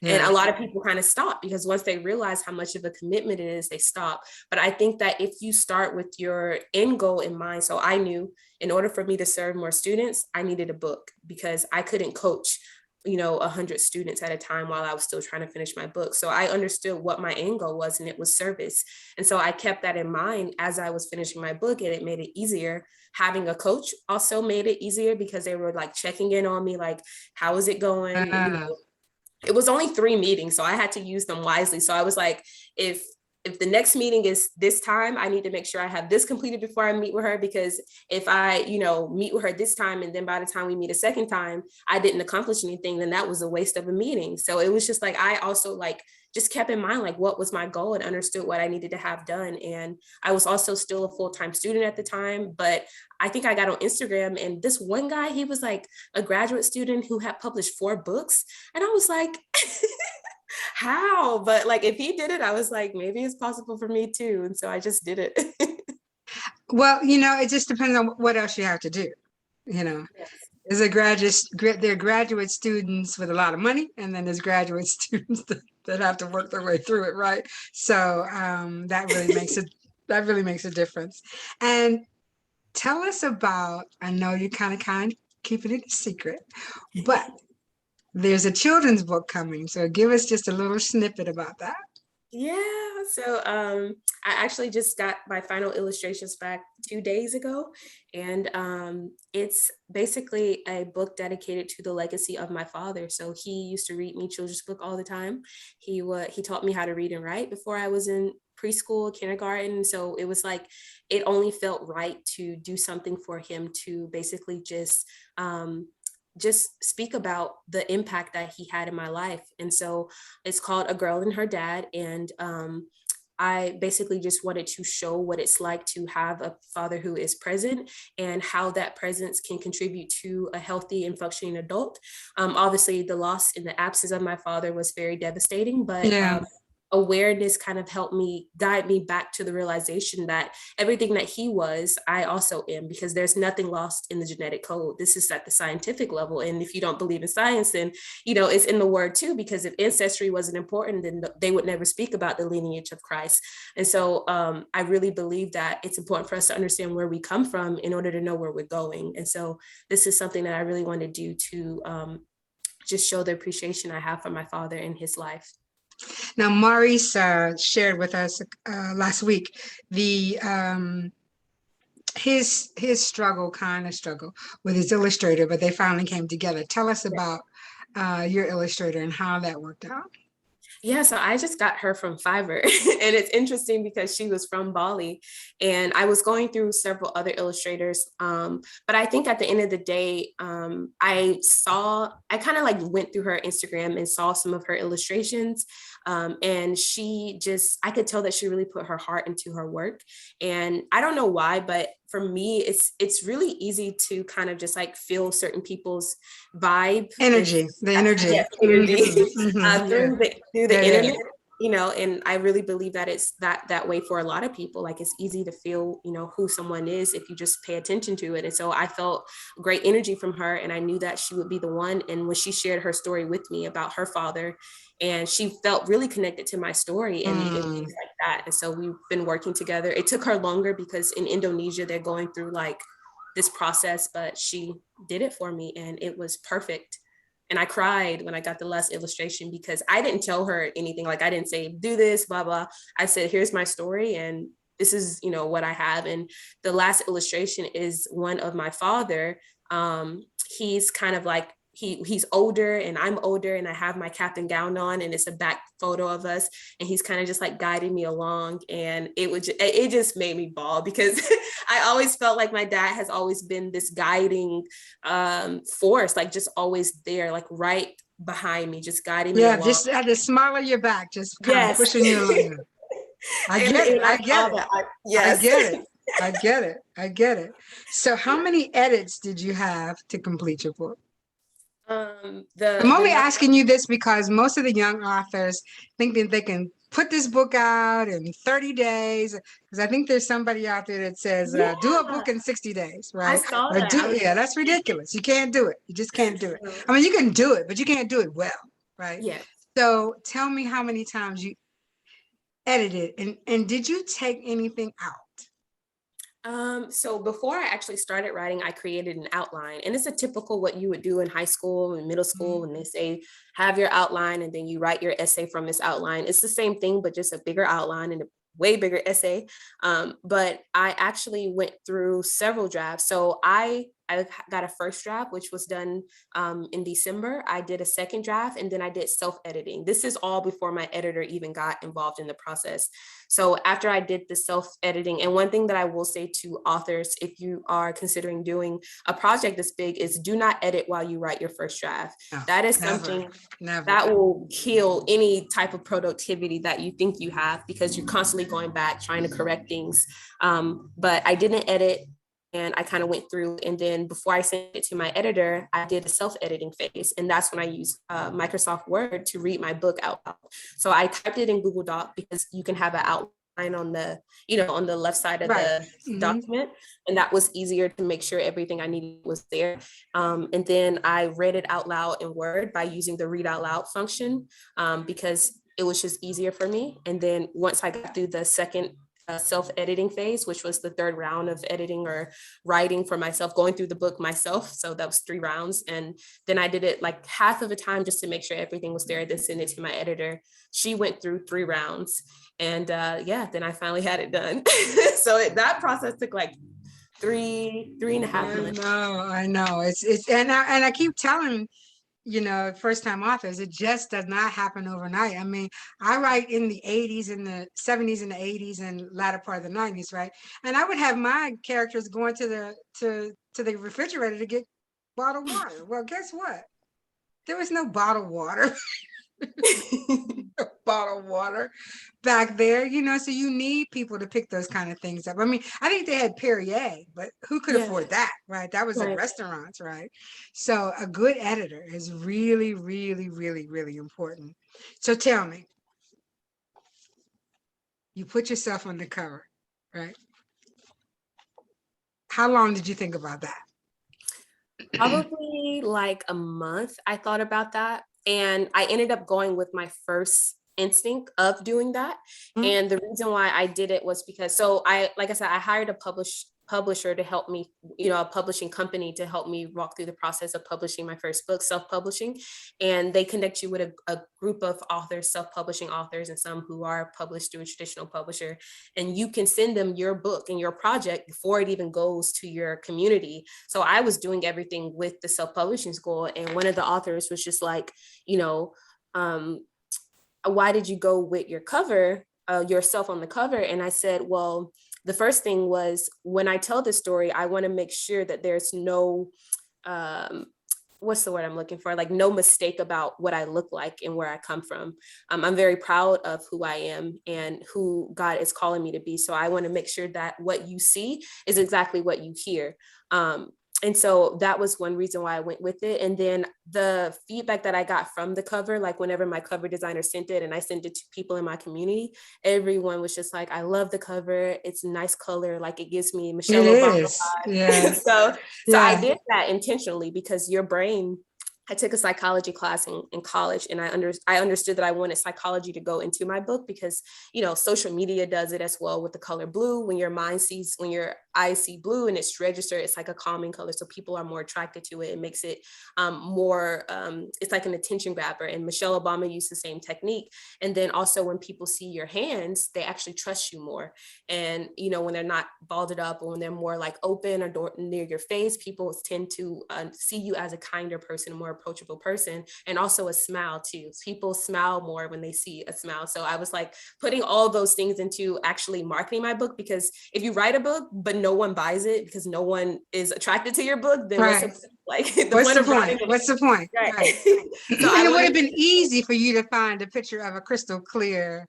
And Yeah. a lot of people kind of stop because once they realize how much of a commitment it is, they stop. But I think that if you start with your end goal in mind, so I knew in order for me to serve more students, I needed a book because I couldn't coach 100 students at a time while I was still trying to finish my book. So I understood what my end goal was, and it was service. And so I kept that in mind as I was finishing my book, and it made it easier. Having a coach also made it easier because they were like checking in on me, like, how is it going? Uh, It was only 3 meetings, so I had to use them wisely. So I was like, if the next meeting is this time, I need to make sure I have this completed before I meet with her, because if I, meet with her this time and then by the time we meet a second time, I didn't accomplish anything, then that was a waste of a meeting. So it was just like, I also like just kept in mind like what was my goal and understood what I needed to have done. And I was also still a full-time student at the time, but I think I got on Instagram and this one guy, he was like a graduate student who had published 4 books. And I was like, how? But like, if he did it, I was like, maybe it's possible for me too. And so I just did it. well, it just depends on what else you have to do. You know, Yes. there are graduate students with a lot of money, and then there's graduate students that have to work their way through it, right? So that really makes a difference. And tell us about, I know you kind of keeping it a secret, but there's a children's book coming. So give us just a little snippet about that. Yeah, so I actually just got my final illustrations back 2 days ago, and it's basically a book dedicated to the legacy of my father. So he used to read me children's book all the time. He taught me how to read and write before I was in preschool, kindergarten. So it was like it only felt right to do something for him to basically just speak about the impact that he had in my life. And so it's called A Girl and Her Dad. And I basically just wanted to show what it's like to have a father who is present and how that presence can contribute to a healthy and functioning adult. Obviously, the loss and the absence of my father was very devastating, but Yeah. awareness kind of helped me guide me back to the realization that everything that he was, I also am, because there's nothing lost in the genetic code. This is at the scientific level. And if you don't believe in science, then, it's in the word too, because if ancestry wasn't important, then they would never speak about the lineage of Christ. And so I really believe that it's important for us to understand where we come from in order to know where we're going. And so this is something that I really want to do to just show the appreciation I have for my father and his life. Now, Maurice shared with us last week the his kind of struggle with his illustrator, but they finally came together. Tell us about your illustrator and how that worked out. Yeah, so I just got her from Fiverr. And it's interesting because she was from Bali. And I was going through several other illustrators. But I think at the end of the day, I kind of like went through her Instagram and saw some of her illustrations. And I could tell that she really put her heart into her work. And I don't know why, but for me, it's really easy to kind of just like feel certain people's vibe, if The energy. yes, energy Yeah. through the Yeah, yeah. internet, and I really believe that it's that way for a lot of people. Like it's easy to feel, who someone is if you just pay attention to it. And so I felt great energy from her, and I knew that she would be the one. And when she shared her story with me about her father, and she felt really connected to my story and things like that. And so we've been working together. It took her longer because in Indonesia, they're going through like this process, but she did it for me and it was perfect. And I cried when I got the last illustration because I didn't tell her anything. Like I didn't say, do this, blah, blah. I said, here's my story. And this is, what I have. And the last illustration is one of my father. He's kind of like, he's older and I'm older and I have my cap and gown on and it's a back photo of us and he's kind of just like guiding me along, and it just made me bawl because I always felt like my dad has always been this guiding force, like just always there, like right behind me, just guiding me Yeah, along. just at the smile of your back, just kind of Yes. pushing you along. I and, get it. and I I get saw it. that. I Yes. get it. I get it. I get it. So how many edits did you have to complete your book? I'm The only number. asking you this because most of the young authors think that they can put this book out in 30 days. Because I think there's somebody out there that says, Yeah, do a book in 60 days, I right? saw Or that. yeah, that's ridiculous. You can't do it. You just can't do it. So, I mean, you can do it, but you can't do it well, right? yeah. So tell me how many times you edited and did you take anything out? So before I actually started writing, I created an outline, and it's a typical what you would do in high school and middle school when they say have your outline and then you write your essay from this outline. It's the same thing, but just a bigger outline and a way bigger essay. But I actually went through several drafts. So I got a first draft, which was done in December. I did a second draft, and then I did self-editing. This is all before my editor even got involved in the process. So after I did the self-editing, and one thing that I will say to authors, if you are considering doing a project this big, is do not edit while you write your first draft. No, That is never, something never. that will kill any type of productivity that you think you have because you're constantly going back trying to correct things. But I didn't edit, and I kind of went through, and then before I sent it to my editor, I did a self-editing phase, and that's when I used Microsoft Word to read my book out loud. So I typed it in Google Doc because you can have an outline on the on the left side of Right. the document, and that was easier to make sure everything I needed was there. And then I read it out loud in Word by using the read out loud function because it was just easier for me. And then once I got through the second self-editing phase, which was the third round of editing or writing for myself, going through the book myself. So that was 3 rounds. And then I did it like half of the time just to make sure everything was there, then send it to my editor. She went through 3 rounds. And yeah, then I finally had it done. So that process took like three and a half months. I know. And I keep telling, first time authors, it just does not happen overnight. I mean, I write in the 80s and the 70s and the 80s and latter part of the 90s, right? And I would have my characters going to the refrigerator to get bottled water. Well, guess what? There was no bottled water. Bottled water back there, so you need people to pick those kind of things up. I mean, I think they had Perrier, but who could afford that, right? That was at restaurants, right? So a good editor is really, really, really, really important. So tell me, you put yourself on the cover, right? How long did you think about that? Probably like a month. I thought about that. And I ended up going with my first instinct of doing that. And the reason why I did it was because, like I said, I hired a publisher to help me, a publishing company to help me walk through the process of publishing my first book, self-publishing. And they connect you with a group of authors, self-publishing authors, and some who are published through a traditional publisher. And you can send them your book and your project before it even goes to your community. So I was doing everything with the self-publishing school. And one of the authors was just like, why did you go with your cover, yourself on the cover? And I said, well, the first thing was, when I tell this story, I want to make sure that there's no, what's the word I'm looking for? Like no mistake about what I look like and where I come from. I'm very proud of who I am and who God is calling me to be. So I want to make sure that what you see is exactly what you hear. And so that was one reason why I went with it. And then the feedback that I got from the cover, like whenever my cover designer sent it and I sent it to people in my community, everyone was just like, I love the cover. It's a nice color. Like it gives me Michelle Obama vibe. Yeah. So I did that intentionally because your brain, I took a psychology class in college, and I understood that I wanted psychology to go into my book because, social media does it as well with the color blue. When your eyes see blue and it's registered, it's like a calming color. So people are more attracted to it. It makes it more, it's like an attention grabber. And Michelle Obama used the same technique. And then also when people see your hands, they actually trust you more. And, when they're not balled up or when they're more like open or near your face, people tend to see you as a kinder person, more approachable person, and also a smile too. People smile more when they see a smile. So I was like putting all those things into actually marketing my book, because if you write a book but no one buys it because no one is attracted to your book, then what's the point? Right. So it would have been easy for you to find a picture of a crystal clear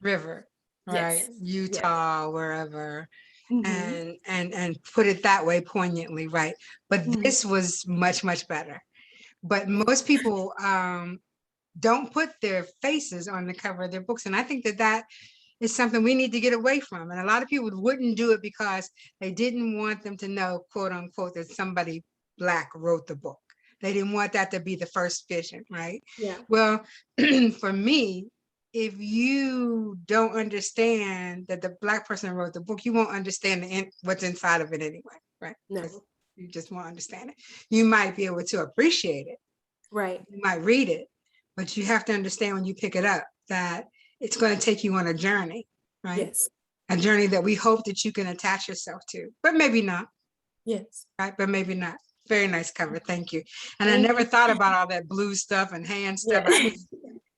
river, right? Utah, wherever. And put it that way poignantly, right? But this was much, much better. But most people don't put their faces on the cover of their books. And I think that is something we need to get away from. And a lot of people wouldn't do it because they didn't want them to know, quote unquote, that somebody Black wrote the book. They didn't want that to be the first vision, right? Yeah. Well, for me, if you don't understand that the Black person wrote the book, you won't understand what's inside of it anyway, right? No. You just won't understand it. You might be able to appreciate it. Right. You might read it, but you have to understand when you pick it up that it's going to take you on a journey, right? Yes. A journey that we hope that you can attach yourself to, but maybe not. Yes. Right, but maybe not. Very nice cover. Thank you. And I never thought about all that blue stuff and hand stuff. Yeah.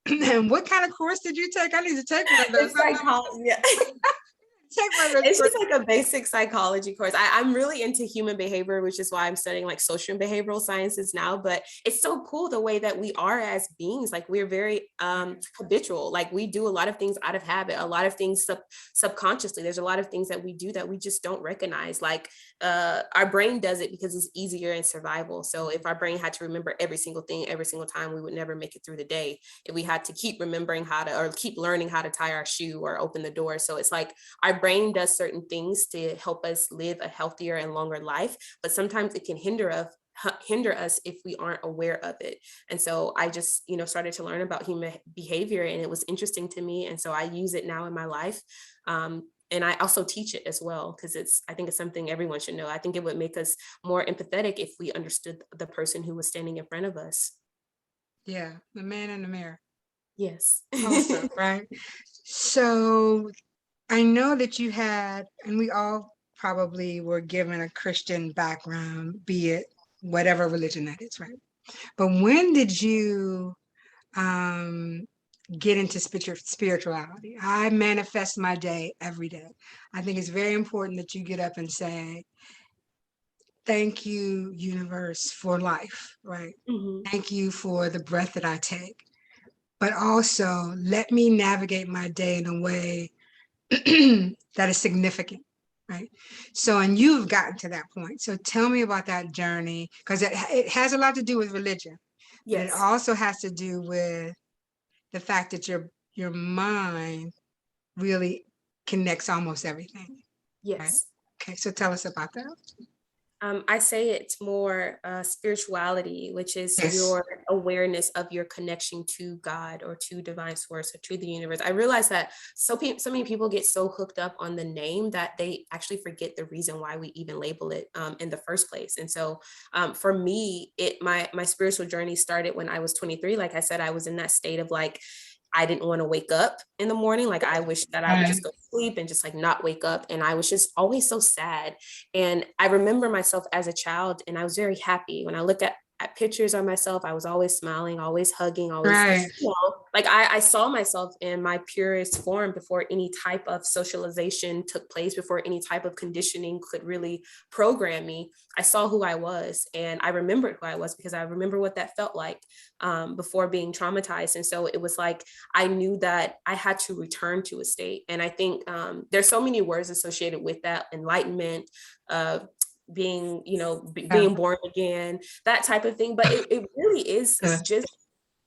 And what kind of course did you take? I need to take one of those. It's just like a basic psychology course. I'm really into human behavior, which is why I'm studying like social and behavioral sciences now. But it's so cool the way that we are as beings. Like we're very habitual. Like we do a lot of things out of habit, a lot of things subconsciously. There's a lot of things that we do that we just don't recognize. Like our brain does it because it's easier in survival. So if our brain had to remember every single thing every single time, we would never make it through the day. If we had to keep remembering or keep learning how to tie our shoe or open the door. So it's like our brain does certain things to help us live a healthier and longer life, but sometimes it can hinder us if we aren't aware of it. And so I just, started to learn about human behavior, and it was interesting to me. And so I use it now in my life. And I also teach it as well, because I think it's something everyone should know. I think it would make us more empathetic if we understood the person who was standing in front of us. Yeah, the man in the mirror. Yes. Also, right? So I know that you had, and we all probably were given a Christian background, be it whatever religion that is, right? But when did you um, get into spirituality? I manifest my day every day. I think it's very important that you get up and say, thank you, universe, for life, right? Mhm. Thank you for the breath that I take. But also, let me navigate my day in a way that is significant, right? So, and you've gotten to that point. So, tell me about that journey, because it has a lot to do with religion, but it Yes. also has to do with the fact that your mind really connects almost everything, right? Yes. Okay, so tell us about that. I say it's more spirituality, which is Yes. your awareness of your connection to God or to divine source or to the universe. I realize that so many people get so hooked up on the name that they actually forget the reason why we even label it in the first place. And so for me, my spiritual journey started when I was 23. Like I said, I was in that state of like, I didn't want to wake up in the morning. Like I wish that I would Right. just go to sleep and just like not wake up. And I was just always so sad. And I remember myself as a child, and I was very happy. When I look at pictures of myself, I was always smiling, always hugging, always, Right. like I saw myself in my purest form before any type of socialization took place, before any type of conditioning could really program me. I saw who I was, and I remembered who I was because I remember what that felt like before being traumatized. And so it was like I knew that I had to return to a state. And I think there's so many words associated with that: enlightenment, uh, being, Yeah. being born again, that type of thing. But it really is Yeah. just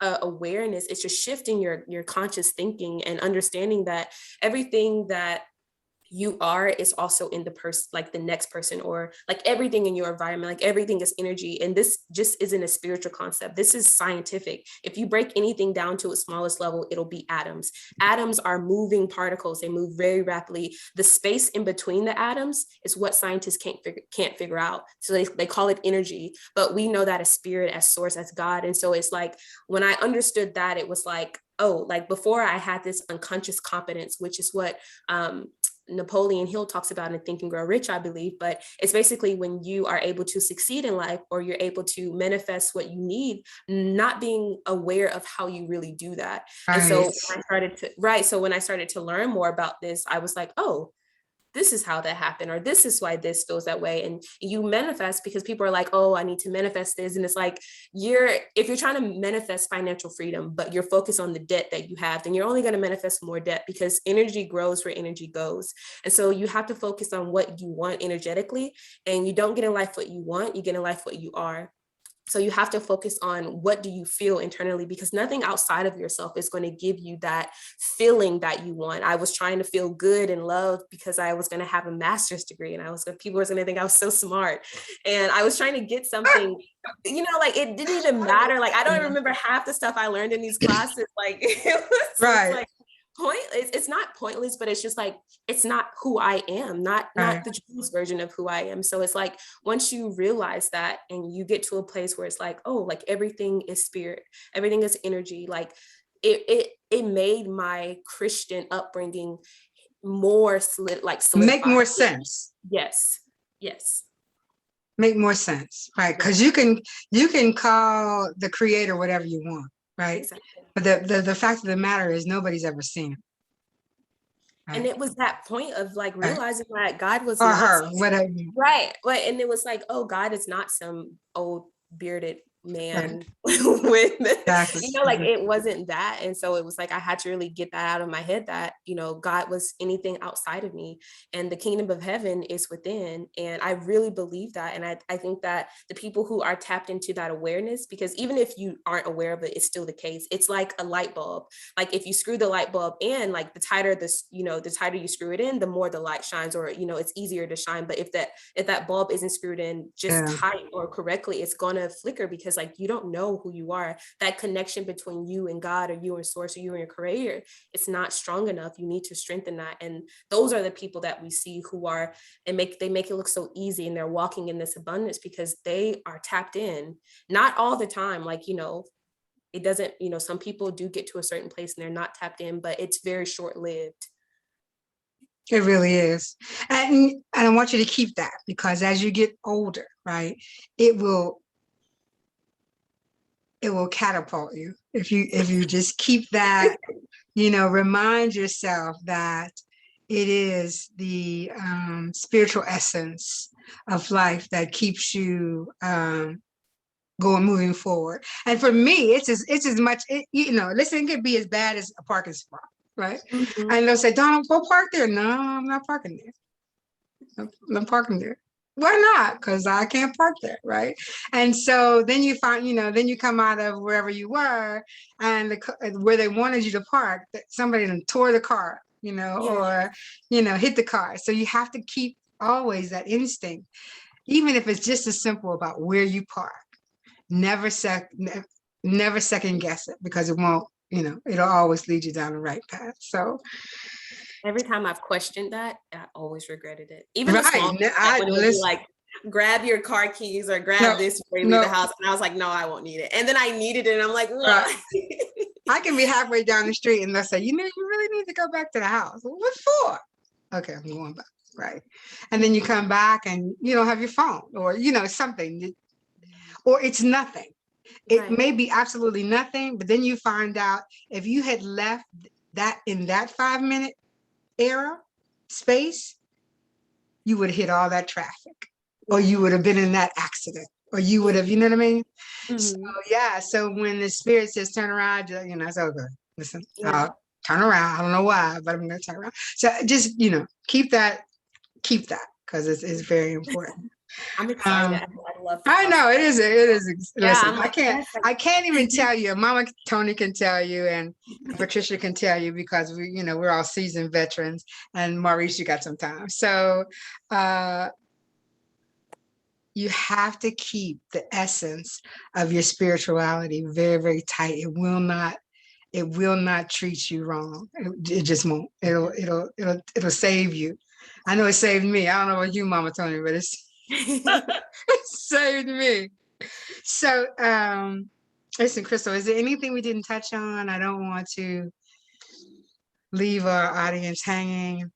awareness. It's just shifting your conscious thinking and understanding that everything that you are is also in the person, like the next person, or like everything in your environment, like everything is energy. And this just isn't a spiritual concept. This is scientific. If you break anything down to its smallest level, it'll be atoms. Atoms are moving particles. They move very rapidly. The space in between the atoms is what scientists can't figure out. So they call it energy, but we know that as spirit, as source, as God. And so it's like, when I understood that, it was like, oh, like before I had this unconscious competence, which is what Napoleon Hill talks about in Think and Grow Rich, I believe. But it's basically when you are able to succeed in life, or you're able to manifest what you need, not being aware of how you really do that. And Right. so when I started to learn more about this, I was like, oh, this is how that happened, or this is why this feels that way. And you manifest because people are like, oh, I need to manifest this. And it's like, if you're trying to manifest financial freedom, but you're focused on the debt that you have, then you're only going to manifest more debt, because energy grows where energy goes. And so you have to focus on what you want energetically, and you don't get in life what you want, you get in life what you are. So you have to focus on what do you feel internally, because nothing outside of yourself is going to give you that feeling that you want. I was trying to feel good and loved because I was going to have a master's degree, and people were going to think I was so smart. And I was trying to get something, like it didn't even matter. Like I don't even remember half the stuff I learned in these classes. Like it's Right. like pointless. It's not pointless, but it's just like, it's not who I am, not Right. the truest version of who I am. So it's like, once you realize that and you get to a place where it's like, oh, like everything is spirit, everything is energy, like it made my Christian upbringing more Make more solidified. sense. Yes. Yes. Make more sense, right? Because Yes. you can call the creator whatever you want, right? Exactly. But the fact of the matter is nobody's ever seen it, And right? it was that point of like Right. realizing that God was Or not her, whatever. right. But and it was like, oh, God is not some old bearded Right. man with, Exactly. like it wasn't that. And so it was like I had to really get that out of my head that, God was anything outside of me, and the kingdom of heaven is within. And I really believe that. And I think that the people who are tapped into that awareness, because even if you aren't aware of it, it's still the case. It's like a light bulb. Like if you screw the light bulb in, like the tighter this, the tighter you screw it in, the more the light shines, or it's easier to shine. But if that bulb isn't screwed in just Yeah. tight or correctly, it's gonna flicker because because like, you don't know who you are. That connection between you and God, or you and source, or you and your creator, it's not strong enough. You need to strengthen that. And those are the people that we see who are, and they make it look so easy, and they're walking in this abundance because they are tapped in. Not all the time, like, it doesn't, some people do get to a certain place and they're not tapped in, but it's very short-lived. It really is. And I want you to keep that, because as you get older, right, it will catapult you if you just keep that, remind yourself that it is the spiritual essence of life that keeps you moving forward. And for me, it's as much, listen, it could be as bad as a parking spot, right? Mm-hmm. And they'll say, Donald, go park there. No, I'm not parking there. I'm parking there. Why not? Because I can't park there, right? And so then you find, then you come out of wherever you were, and where they wanted you to park, somebody tore the car, or hit the car. So you have to keep always that instinct, even if it's just as simple about where you park. Never second guess it, because it won't, it'll always lead you down the right path. So every time I've questioned that, I always regretted it. Even right. the small things, like when it would be like, grab your car keys or grab this before you leave the house. And I was like, no, I won't need it. And then I needed it. And I'm like, right. I can be halfway down the street and they'll say, you really need to go back to the house. Well, what for? Okay, I'm going back. Right. And then you come back and you don't have your phone, or, something, or it's nothing. It may be absolutely nothing, but then you find out if you had left that in that 5-minute era space, you would have hit all that traffic, or you would have been in that accident, or you would have, you know what I mean? Mm-hmm. So yeah. So when the spirit says turn around, it's okay. Listen, I'll turn around. I don't know why, but I'm going to turn around. So just, keep that, because it's very important. I'm excited. I love. I know it is. It is. Listen, Yeah, I can't even tell you. Mama Tony can tell you, and Patricia can tell you, because we're all seasoned veterans, and Maurice, you got some time. So, you have to keep the essence of your spirituality very, very tight. It will not treat you wrong. It just won't. It'll save you. I know it saved me. I don't know about you, Mama Tony, but it saved me. So, listen, Crystal, is there anything we didn't touch on? I don't want to leave our audience hanging.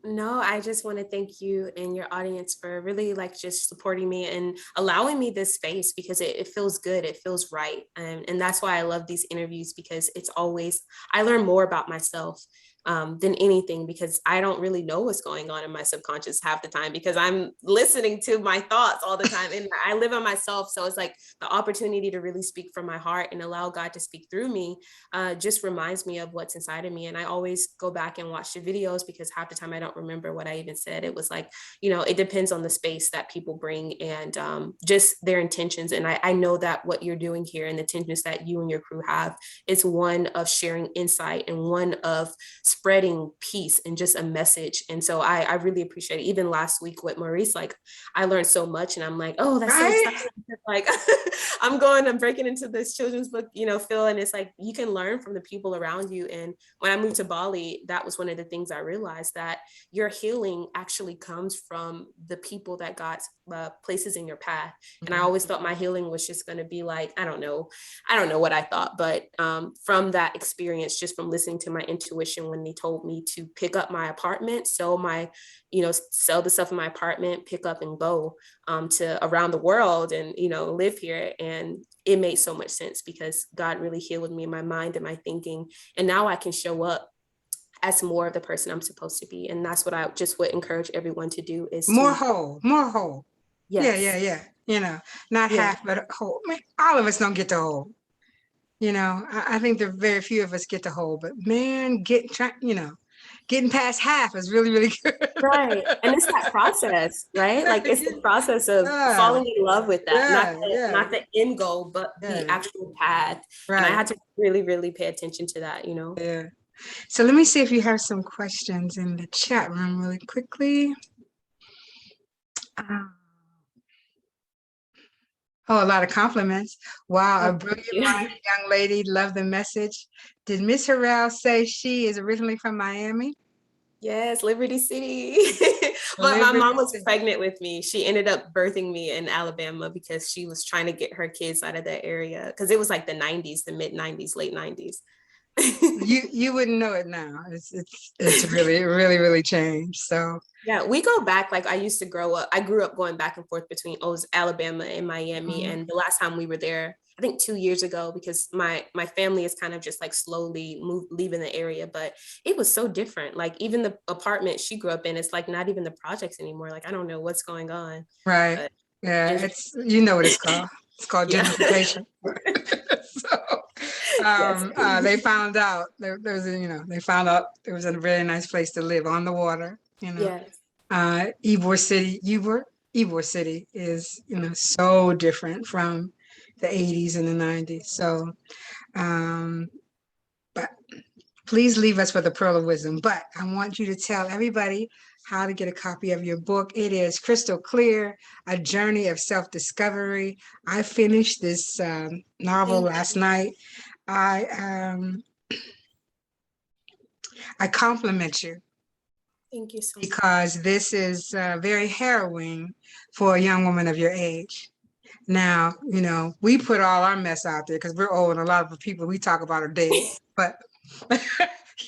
No, I just want to thank you and your audience for really just supporting me and allowing me this space, because it feels good. It feels right. And that's why I love these interviews, because I learn more about myself than anything, because I don't really know what's going on in my subconscious half the time, because I'm listening to my thoughts all the time and I live on myself. So it's like the opportunity to really speak from my heart and allow God to speak through me just reminds me of what's inside of me. And I always go back and watch the videos, because half the time I don't remember what I even said. It was like, it depends on the space that people bring and just their intentions. And I know that what you're doing here and the intentions that you and your crew have is one of sharing insight and one of spreading peace and just a message. And so I really appreciate it. Even last week with Maurice, I learned so much, and I'm like, oh, that's so exciting. I'm breaking into this children's book, feel, and it's like, you can learn from the people around you. And when I moved to Bali, that was one of the things I realized, that your healing actually comes from the people that God places in your path. And I always thought my healing was just going to be like, I don't know what I thought, but from that experience, just from listening to my intuition, when they told me to pick up my apartment, sell the stuff in my apartment, pick up and go to around the world and, live here. And it made so much sense, because God really healed me in my mind and my thinking. And now I can show up as more of the person I'm supposed to be. And that's what I just would encourage everyone to do, is more whole. Yes. Yeah. Not half, but whole. I mean, all of us don't get the whole. I think there are very few of us get the whole, but man, getting past half is really, really good. Right. And it's that process, right? It's the process of falling in love with that, not the end goal, but the actual path. Right. And I had to really, really pay attention to that, Yeah. So let me see if you have some questions in the chat room really quickly. Oh, a lot of compliments. Wow, Oh, a thank brilliant you. mind, young lady. Love the message. Did Miss Harrell say she is originally from Miami? Yes, Liberty City. But my Liberty mom was City. pregnant with me. She ended up birthing me in Alabama because she was trying to get her kids out of that area because it was like the 90s, the mid 90s, late 90s. You wouldn't know it now. It's really, really, really changed. So Yeah, we go back. Like I used to grow up. I grew up going back and forth between Alabama and Miami. mhm, And the last time we were there, I think 2 years ago, because my family is kind of just like slowly leaving the area. But it was so different. Like even the apartment she grew up in, it's like not even the projects anymore. Like I don't know what's going on. right. But Yeah, it's it's you know what it's called. It's called yeah. gentrification. So Yes. they found out there was they found out there was a very nice place to live on the water. Yes. Ybor City, Ybor City is, so different from the 80s and the 90s. So, um, but please leave us with a pearl of wisdom. But I want you to tell everybody how to get a copy of your book. It is crystal clear, A Journey of Self-Discovery. I finished this novel Thank last night. I I compliment you thank you so much. because this is very harrowing for a young woman of your age. Now, we put all our mess out there because we're old and a lot of the people we talk about are dead. But,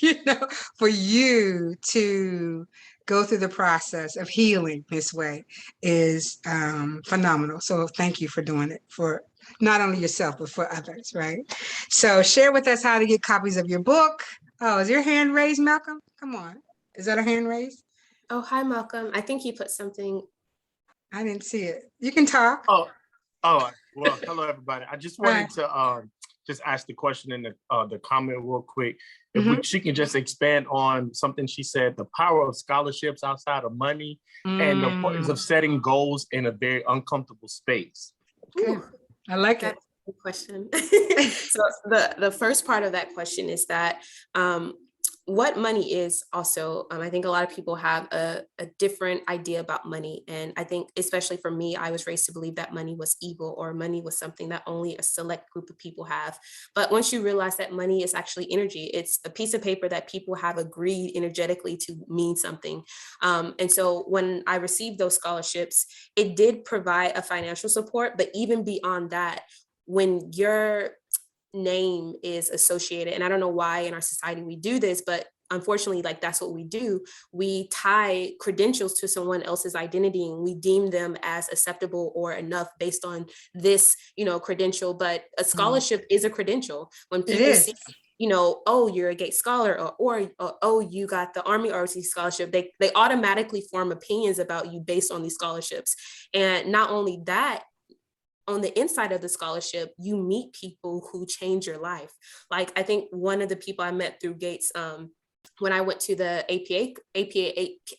you know, for you to go through the process of healing this way is phenomenal. So thank you for doing it for not only yourself, but for others, right? So share with us how to get copies of your book. Oh, is your hand raised, Malcolm? Come on. Is that a hand raised? Oh, hi, Malcolm. I think you put something. I didn't see it. You can talk. Oh, well, hello everybody. I just Hi. wanted to just ask the question in the comment real quick. If Mhm. she can just expand on something she said, the power of scholarships outside of money and the importance of setting goals in a very uncomfortable space. Okay. Ooh, I like it. that's a good question. So the first part of that question is that what money is also, I think a lot of people have a different idea about money. And I think, especially for me, I was raised to believe that money was evil or money was something that only a select group of people have. But once you realize that money is actually energy, it's a piece of paper that people have agreed energetically to mean something. And so when I received those scholarships, it did provide a financial support, but even beyond that, when your name is associated, and I don't know why in our society we do this, but unfortunately, like that's what we do. We tie credentials to someone else's identity and we deem them as acceptable or enough based on this, credential. But a scholarship is a credential. When It people is. see, oh, you're a Gates scholar, or oh, you got the Army ROTC scholarship, they automatically form opinions about you based on these scholarships. And not only that, on the inside of the scholarship, you meet people who change your life. Like I think one of the people I met through Gates, when I went to the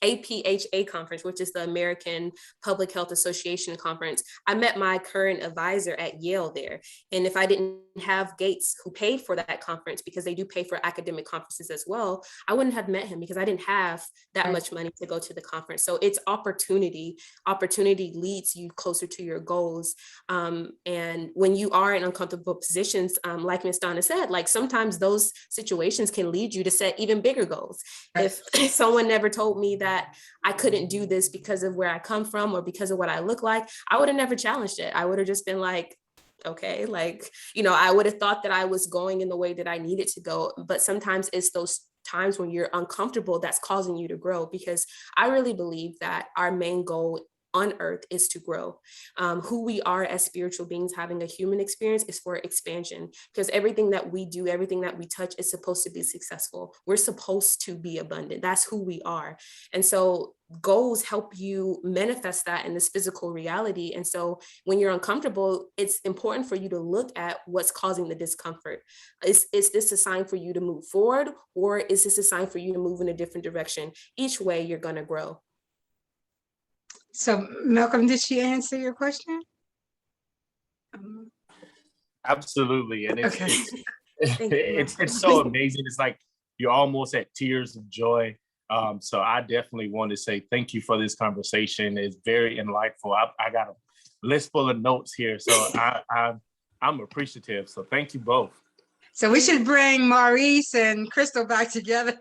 APHA conference, which is the American Public Health Association conference, I met my current advisor at Yale there. And if I didn't have Gates who paid for that conference, because they do pay for academic conferences as well, I wouldn't have met him because I didn't have that much money to go to the conference. So it's opportunity. Opportunity leads you closer to your goals. And when you are in uncomfortable positions, like Ms. Donna said, like sometimes those situations can lead you to set even bigger goals. If someone never told me that I couldn't do this because of where I come from or because of what I look like, I would have never challenged it. I would have just been like, okay, like, I would have thought that I was going in the way that I needed to go. But sometimes it's those times when you're uncomfortable that's causing you to grow, because I really believe that our main goal on earth is to grow. Who we are as spiritual beings having a human experience is for expansion, because everything that we do, everything that we touch is supposed to be successful. We're supposed to be abundant. That's who we are. And so goals help you manifest that in this physical reality. And so when you're uncomfortable, it's important for you to look at what's causing the discomfort. Is this a sign for you to move forward, or is this a sign for you to move in a different direction? Each way, you're going to grow. So, Malcolm, did she answer your question? Absolutely. And it's Okay. it's Thank you, it's Malcolm. so amazing. It's like you're almost at tears of joy. So I definitely want to say thank you for this conversation. It's very enlightful. I got a list full of notes here, so I'm appreciative. So thank you both. So we should bring Maurice and Crystal back together,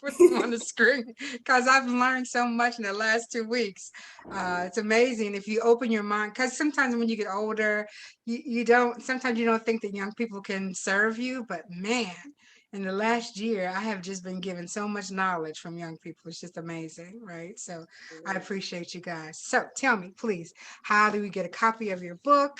put them on the screen, because I've learned so much in the last 2 weeks. It's amazing if you open your mind, because sometimes when you get older, sometimes you don't think that young people can serve you, but man, in the last year, I have just been given so much knowledge from young people. It's just amazing, right? So I appreciate you guys. So tell me, please, how do we get a copy of your book?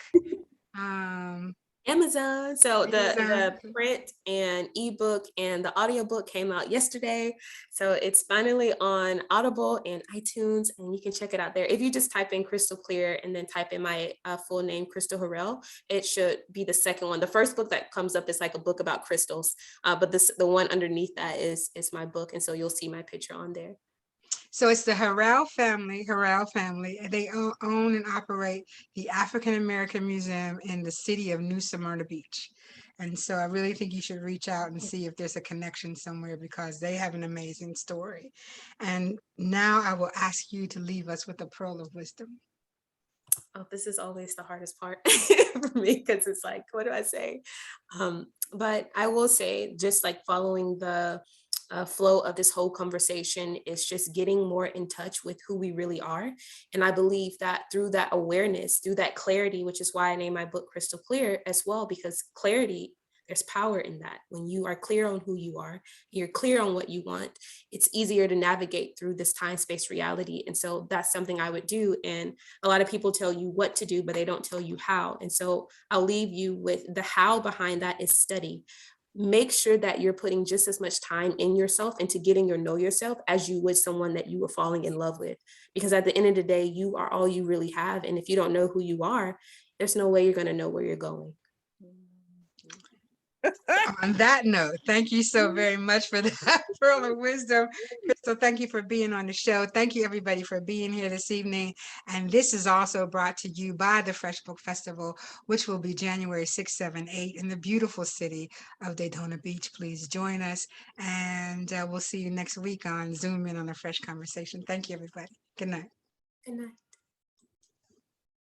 Amazon. So Amazon. the print and ebook and the audiobook came out yesterday. So it's finally on Audible and iTunes, and you can check it out there. If you just type in Crystal Clear and then type in my full name, Crystal Harrell, it should be the second one. The first book that comes up is like a book about crystals, but the one underneath that is my book, and so you'll see my picture on there. So it's the Harrell family. They own and operate the African American Museum in the city of New Smyrna Beach. And so I really think you should reach out and see if there's a connection somewhere, because they have an amazing story. And now I will ask you to leave us with a pearl of wisdom. Oh, this is always the hardest part for me, because it's like, what do I say? But I will say, just like following the flow of this whole conversation, is just getting more in touch with who we really are. And I believe that through that awareness, through that clarity, which is why I named my book Crystal Clear as well, because clarity, there's power in that. When you are clear on who you are, you're clear on what you want, it's easier to navigate through this time-space reality. And so that's something I would do. And a lot of people tell you what to do, but they don't tell you how. And so I'll leave you with the how behind that is study. Make sure that you're putting just as much time in yourself into getting your know yourself as you would someone that you were falling in love with. Because at the end of the day, you are all you really have. And if you don't know who you are, there's no way you're going to know where you're going. On that note, thank you so very much for that pearl of wisdom. Crystal, thank you for being on the show. Thank you, everybody, for being here this evening. And this is also brought to you by the Fresh Book Festival, which will be January 6, 7, 8 in the beautiful city of Daytona Beach. Please join us. And we'll see you next week on Zoom In on a Fresh Conversation. Thank you, everybody. Good night. Good night.